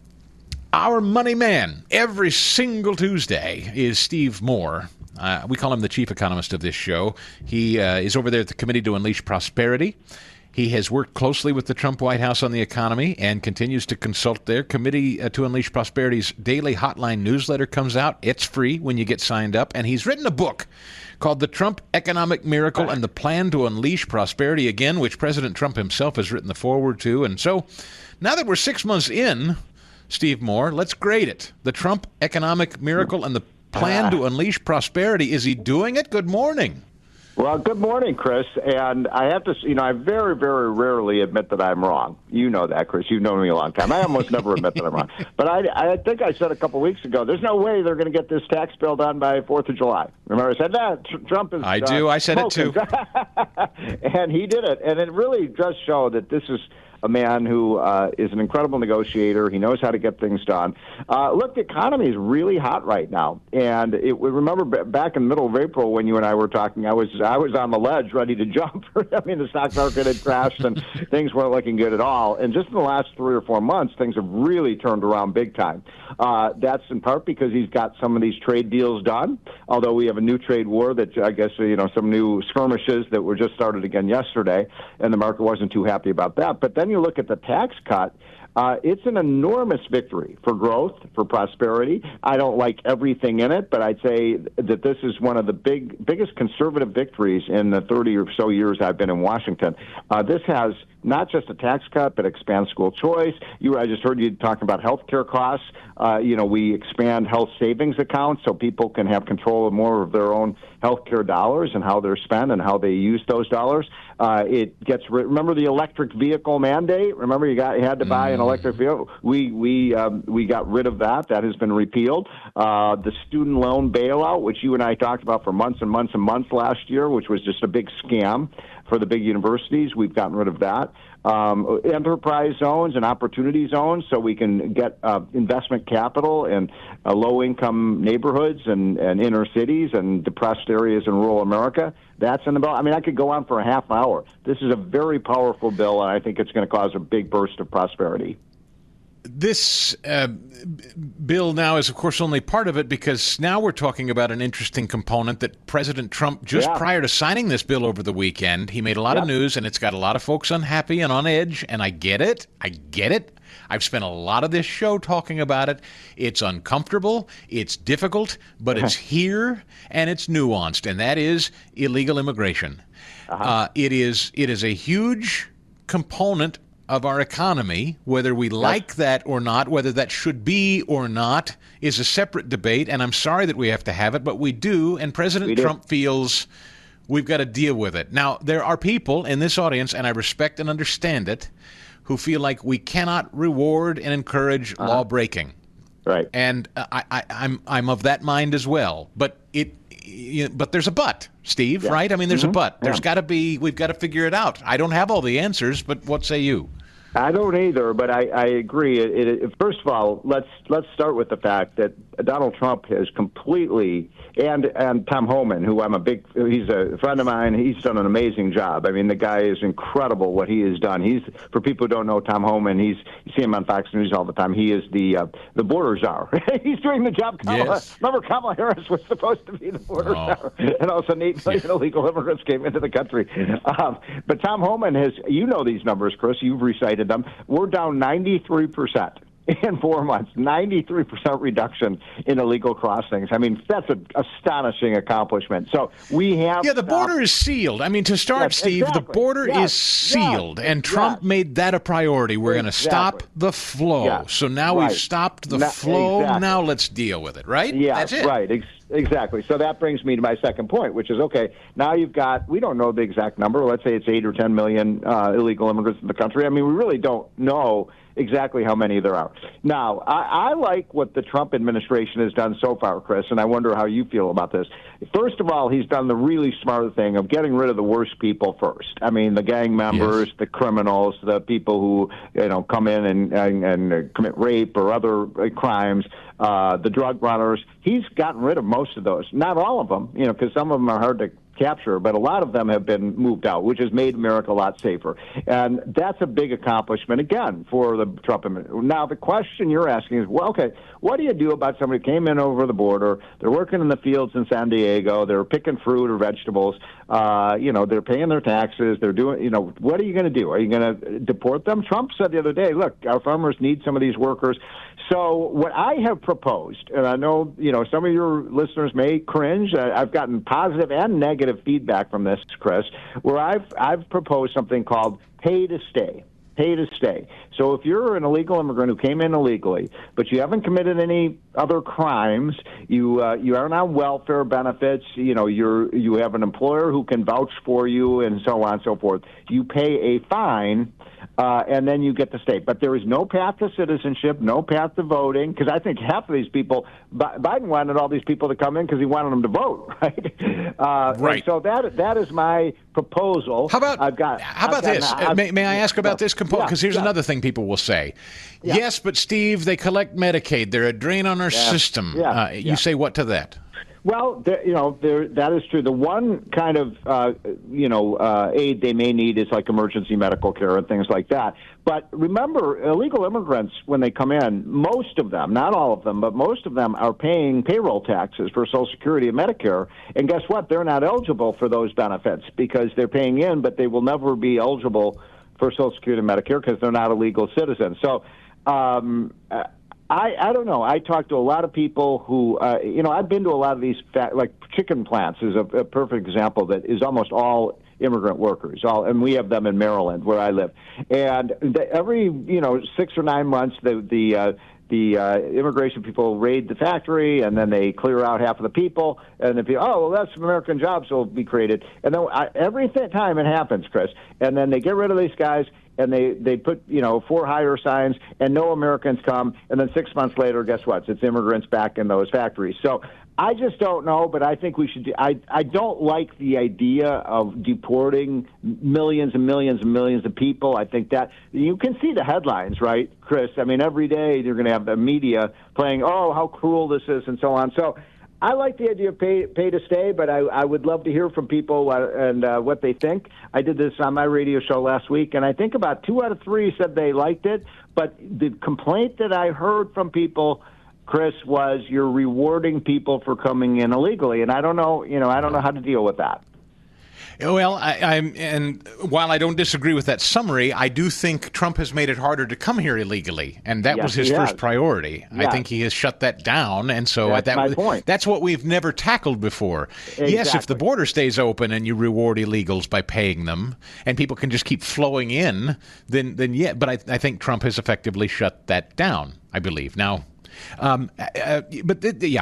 our money man every single Tuesday is Steve Moore. We call him the chief economist of this show. He is over there at the Committee to Unleash Prosperity. He has worked closely with the Trump White House on the economy and continues to consult there. Committee to Unleash Prosperity's daily hotline newsletter comes out. It's free when you get signed up. And he's written a book called The Trump Economic Miracle and the Plan to Unleash Prosperity Again, which President Trump himself has written the foreword to. And so now that we're 6 months in, Steve Moore, let's grade it. The Trump Economic Miracle and the Plan to Unleash Prosperity. Is he doing it? Good morning. Well, good morning, Chris. And I have to, I very, very rarely admit that I'm wrong. You know that, Chris. You've known me a long time. I almost never admit that I'm wrong. But I think I said a couple weeks ago, there's no way they're going to get this tax bill done by 4th of July. Remember I said that? Trump is I do. I said smoking. It too. And he did it. And it really does show that this is a man who is an incredible negotiator. He knows how to get things done. Look, the economy is really hot right now, and remember back in the middle of April when you and I were talking, I was on the ledge ready to jump. I mean, the stock market had crashed and things weren't looking good at all. And just in the last 3 or 4 months, things have really turned around big time. That's in part because he's got some of these trade deals done, although we have a new trade war that I guess, some new skirmishes that were just started again yesterday, and the market wasn't too happy about that. But then you look at the tax cut. It's an enormous victory for growth, for prosperity. I don't like everything in it, but I'd say that this is one of the biggest conservative victories in the 30 or so years I've been in Washington. This has not just a tax cut, but expands school choice. I just heard you talking about health care costs. We expand health savings accounts so people can have control of more of their own health care dollars and how they're spent and how they use those dollars. Remember the electric vehicle mandate? Remember you had to buy an electric vehicle? We got rid of that. That has been repealed. The student loan bailout, which you and I talked about for months and months and months last year, which was just a big scam for the big universities, we've gotten rid of that. Enterprise zones and opportunity zones so we can get investment capital in low-income neighborhoods and inner cities and depressed areas in rural America. That's in the bill. I mean, I could go on for a half hour. This is a very powerful bill, and I think it's going to cause a big burst of prosperity. This bill now is, of course, only part of it because now we're talking about an interesting component that President Trump, just prior to signing this bill over the weekend, he made a lot of news, and it's got a lot of folks unhappy and on edge, and I get it. I've spent a lot of this show talking about it. It's uncomfortable, it's difficult, but it's here, and it's nuanced, and that is illegal immigration. It is a huge component of our economy. Whether we like that or not, whether that should be or not, is a separate debate, and I'm sorry that we have to have it, but we do, and President Trump feels we've got to deal with it. Now, there are people in this audience, and I respect and understand it, who feel like we cannot reward and encourage law breaking. Right. And I'm of that mind as well. But but there's a but, Steve, right? I mean, there's a but. There's got to be. We've got to figure it out. I don't have all the answers, but what say you? I don't either, but I agree. First of all, let's start with the fact that Donald Trump has completely, and Tom Homan, who he's a friend of mine. He's done an amazing job. I mean, the guy is incredible what he has done. For people who don't know Tom Homan, you see him on Fox News all the time. He is the border czar. He's doing the job. Remember, Kamala Harris was supposed to be the border czar, and all of a sudden 8 million illegal immigrants came into the country. But Tom Homan has, these numbers, Chris. You've recited them. We're down 93% in 4 months, 93% reduction in illegal crossings. I mean, that's an astonishing accomplishment. So we have... Yeah, the border is sealed. I mean, to start, Steve, the border is sealed, and Trump made that a priority. We're going to stop the flow. So now we've stopped the flow. Now let's deal with it, right? Yeah, that's it. Right. Exactly. So that brings me to my second point, which is, now you've got, we don't know the exact number. Let's say it's 8 or 10 million illegal immigrants in the country. I mean, we really don't know exactly how many there are. Now, I like what the Trump administration has done so far, Chris, and I wonder how you feel about this. First of all, he's done the really smart thing of getting rid of the worst people first. I mean, the gang members, the criminals, the people who, come in and commit rape or other crimes, the drug runners. He's gotten rid of most of those. Not all of them, because some of them are hard to capture, but a lot of them have been moved out, which has made America a lot safer. And that's a big accomplishment, again, for the Trump administration. Now, the question you're asking is, what do you do about somebody who came in over the border, they're working in the fields in San Diego, they're picking fruit or vegetables, they're paying their taxes, they're doing, what are you going to do? Are you going to deport them? Trump said the other day, look, our farmers need some of these workers. So what I have proposed, and I know, some of your listeners may cringe, I've gotten positive and negative feedback from this, Chris, where I've proposed something called pay to stay. Pay to stay. So if you're an illegal immigrant who came in illegally, but you haven't committed any other crimes, you aren't on welfare benefits, you have an employer who can vouch for you, and so on and so forth, you pay a fine and then you get to stay. But there is no path to citizenship, no path to voting, because I think half of these people, Biden wanted all these people to come in because he wanted them to vote, right? Right. So that is my proposal. How about this? May I ask about this component? Because here's another thing people will say. Yeah. Yes, but Steve, they collect Medicaid. They're a drain on our system. You say what to that? Well, that is true. The one kind of, aid they may need is like emergency medical care and things like that. But remember, illegal immigrants, when they come in, most of them, not all of them, but most of them are paying payroll taxes for Social Security and Medicare. And guess what? They're not eligible for those benefits because they're paying in, but they will never be eligible for Social Security and Medicare because they're not a legal citizen. So, I don't know. I talked to a lot of people who, I've been to a lot of these, like chicken plants is a perfect example that is almost all immigrant workers, and we have them in Maryland where I live. And every 6 or 9 months, the immigration people raid the factory, and then they clear out half of the people, and if that's some American jobs will be created. And then every time it happens, Chris, and then they get rid of these guys, and they put, for hire signs, and no Americans come, and then 6 months later, guess what? It's immigrants back in those factories. So I just don't know, but I think we should. I don't like the idea of deporting millions and millions and millions of people. I think that you can see the headlines, right, Chris? I mean, every day you're going to have the media playing, how cruel this is, and so on. So I like the idea of pay to stay, but I would love to hear from people and what they think. I did this on my radio show last week, and I think about 2 out of 3 said they liked it. But the complaint that I heard from people, Chris, was you're rewarding people for coming in illegally, and I don't know how to deal with that. Well, and while I don't disagree with that summary, I do think Trump has made it harder to come here illegally, and that was his first priority. I think he has shut that down, and so that's my point. That's what we've never tackled before. Exactly. Yes, if the border stays open and you reward illegals by paying them, and people can just keep flowing in, then yeah. But I think Trump has effectively shut that down, I believe. Now,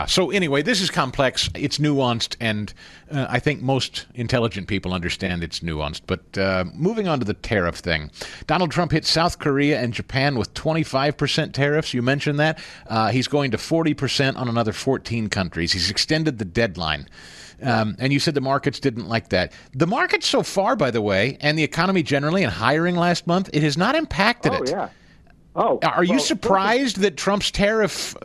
so anyway, this is complex, it's nuanced, and I think most intelligent people understand it's nuanced. But moving on to the tariff thing, Donald Trump hit South Korea and Japan with 25% tariffs. You mentioned that. He's going to 40% on another 14 countries. He's extended the deadline. And you said the markets didn't like that. The markets so far, by the way, and the economy generally, and hiring last month, it has not impacted it. Yeah. Are you surprised that Trump's tariff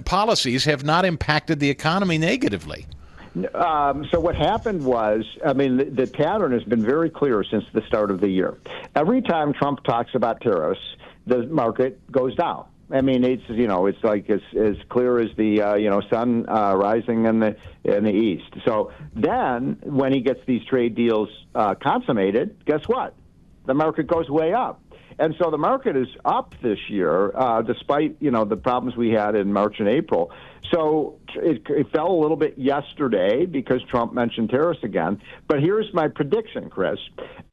policies have not impacted the economy negatively? So what happened was, the pattern has been very clear since the start of the year. Every time Trump talks about tariffs, the market goes down. I mean, it's like as clear as the sun rising in the east. So then, when he gets these trade deals consummated, guess what? The market goes way up. And so the market is up this year, despite, the problems we had in March and April. So it fell a little bit yesterday because Trump mentioned tariffs again. But here's my prediction, Chris.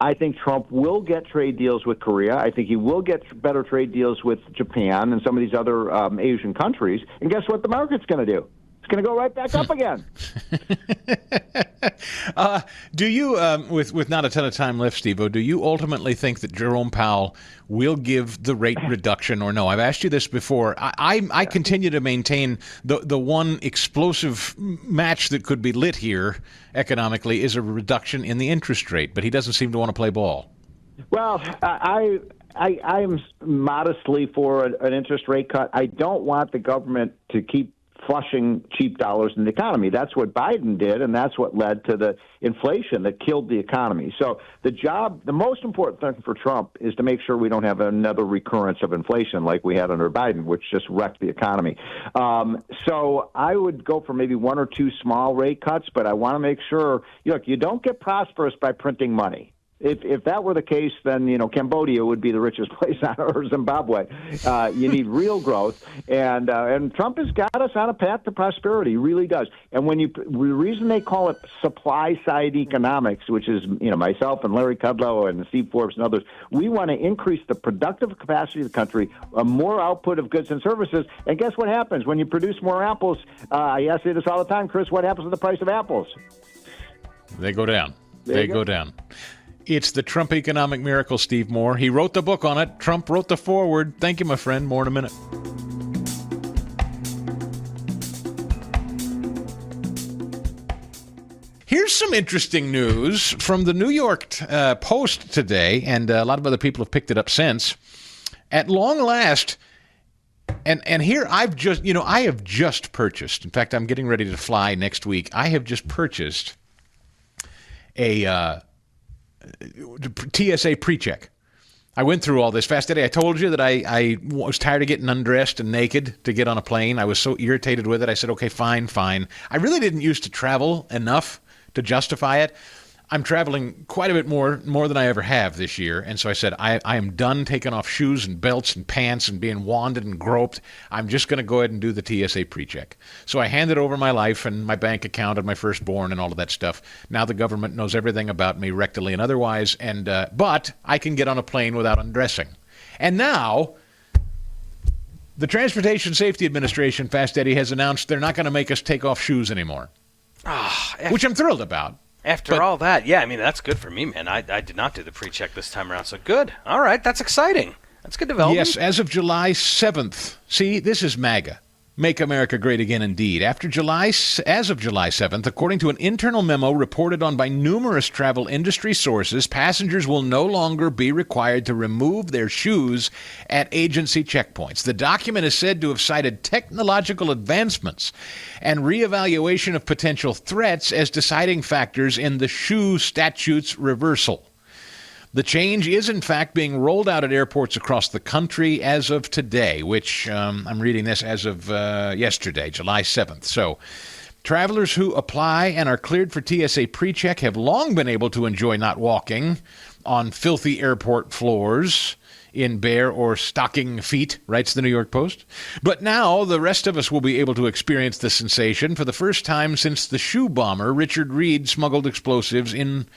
I think Trump will get trade deals with Korea. I think he will get better trade deals with Japan and some of these other Asian countries. And guess what the market's going to do? It's going to go right back up again. Do you, with not a ton of time left, Steve-O, do you ultimately think that Jerome Powell will give the rate reduction or no? I've asked you this before. I continue to maintain the one explosive match that could be lit here economically is a reduction in the interest rate, but he doesn't seem to want to play ball. Well, I'm modestly for an interest rate cut. I don't want the government to keep flushing cheap dollars in the economy. That's what Biden did, and that's what led to the inflation that killed the economy. So the most important thing for Trump is to make sure we don't have another recurrence of inflation like we had under Biden, which just wrecked the economy. So I would go for maybe 1 or 2 small rate cuts, but I want to make sure, look, you don't get prosperous by printing money. If that were the case, then Cambodia would be the richest place on earth, or Zimbabwe. You need real growth, and Trump has got us on a path to prosperity. He really does. And the reason they call it supply side economics, which is myself and Larry Kudlow and Steve Forbes and others, we want to increase the productive capacity of the country, more output of goods and services. And guess what happens when you produce more apples? I ask you this all the time, Chris. What happens to the price of apples? They go down. They go down. It's the Trump economic miracle, Steve Moore. He wrote the book on it. Trump wrote the foreword. Thank you, my friend. More in a minute. Here's some interesting news from the New York Post today, and a lot of other people have picked it up since. At long last, and here I have just purchased. In fact, I'm getting ready to fly next week. I have just purchased a TSA pre-check. I went through all this fast today. I told you that I was tired of getting undressed and naked to get on a plane. I was so irritated with it. I said, okay, fine. I really didn't used to travel enough to justify it. I'm traveling quite a bit more than I ever have this year, and so I said, I am done taking off shoes and belts and pants and being wanded and groped. I'm just going to go ahead and do the TSA pre-check. So I handed over my life and my bank account and my firstborn and all of that stuff. Now the government knows everything about me, rectally and otherwise, and but I can get on a plane without undressing. And now the Transportation Safety Administration, Fast Eddie, has announced they're not going to make us take off shoes anymore, which I'm thrilled about. After all that, yeah, I mean, that's good for me, man. I did not do the pre-check this time around, so good. All right, that's exciting. That's good development. Yes, as of July 7th. See, this is MAGA. Make America Great Again indeed. As of July 7th, according to an internal memo reported on by numerous travel industry sources, passengers will no longer be required to remove their shoes at agency checkpoints. The document is said to have cited technological advancements and reevaluation of potential threats as deciding factors in the shoe statute's reversal. The change is, in fact, being rolled out at airports across the country as of today, which I'm reading this as of yesterday, July 7th. So travelers who apply and are cleared for TSA pre-check have long been able to enjoy not walking on filthy airport floors in bare or stocking feet, writes the New York Post. But now the rest of us will be able to experience the sensation for the first time since the shoe bomber Richard Reed smuggled explosives in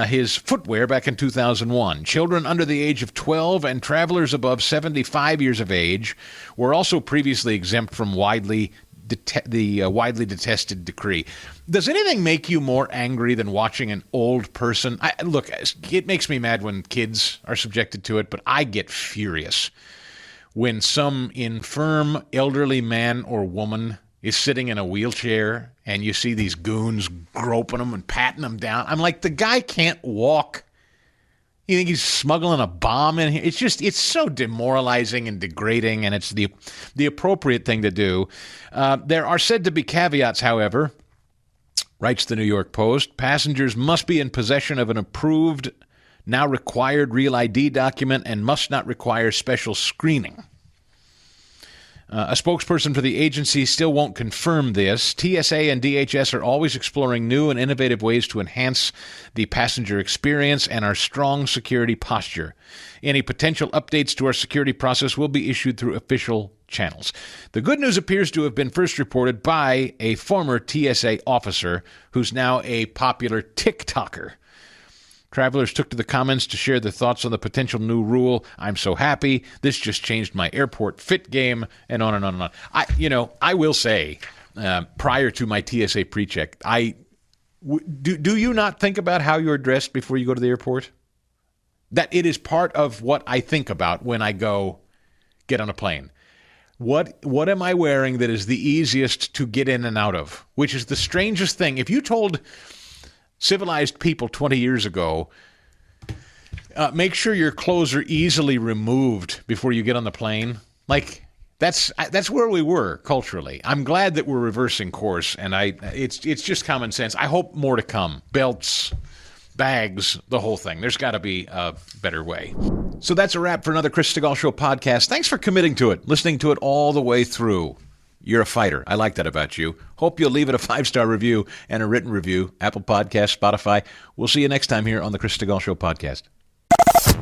his footwear back in 2001. Children under the age of 12 and travelers above 75 years of age were also previously exempt from widely detested decree. Does anything make you more angry than watching an old person? Look, it makes me mad when kids are subjected to it, but I get furious when some infirm elderly man or woman is sitting in a wheelchair and you see these goons groping them and patting them down. I'm like, the guy can't walk. You think he's smuggling a bomb in here? It's so demoralizing and degrading, and it's the appropriate thing to do. There are said to be caveats, however, writes the New York Post. Passengers must be in possession of an approved, now required Real ID document and must not require special screening. A spokesperson for the agency still won't confirm this. TSA and DHS are always exploring new and innovative ways to enhance the passenger experience and our strong security posture. Any potential updates to our security process will be issued through official channels. The good news appears to have been first reported by a former TSA officer who's now a popular TikToker. Travelers took to the comments to share their thoughts on the potential new rule. I'm so happy. This just changed my airport fit game, and on and on and on. I will say, prior to my TSA pre-check, do you not think about how you're dressed before you go to the airport? That it is part of what I think about when I go get on a plane. What am I wearing that is the easiest to get in and out of? Which is the strangest thing. If you told civilized people 20 years ago, make sure your clothes are easily removed before you get on the plane. Like, that's where we were culturally. I'm glad that we're reversing course, and it's just common sense. I hope more to come. Belts, bags, the whole thing. There's got to be a better way. So that's a wrap for another Chris Stigall Show podcast. Thanks for committing to it, listening to it all the way through. You're a fighter. I like that about you. Hope you'll leave it a 5-star review and a written review. Apple Podcasts, Spotify. We'll see you next time here on the Chris Stigall Show podcast.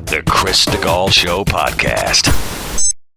The Chris Stigall Show podcast.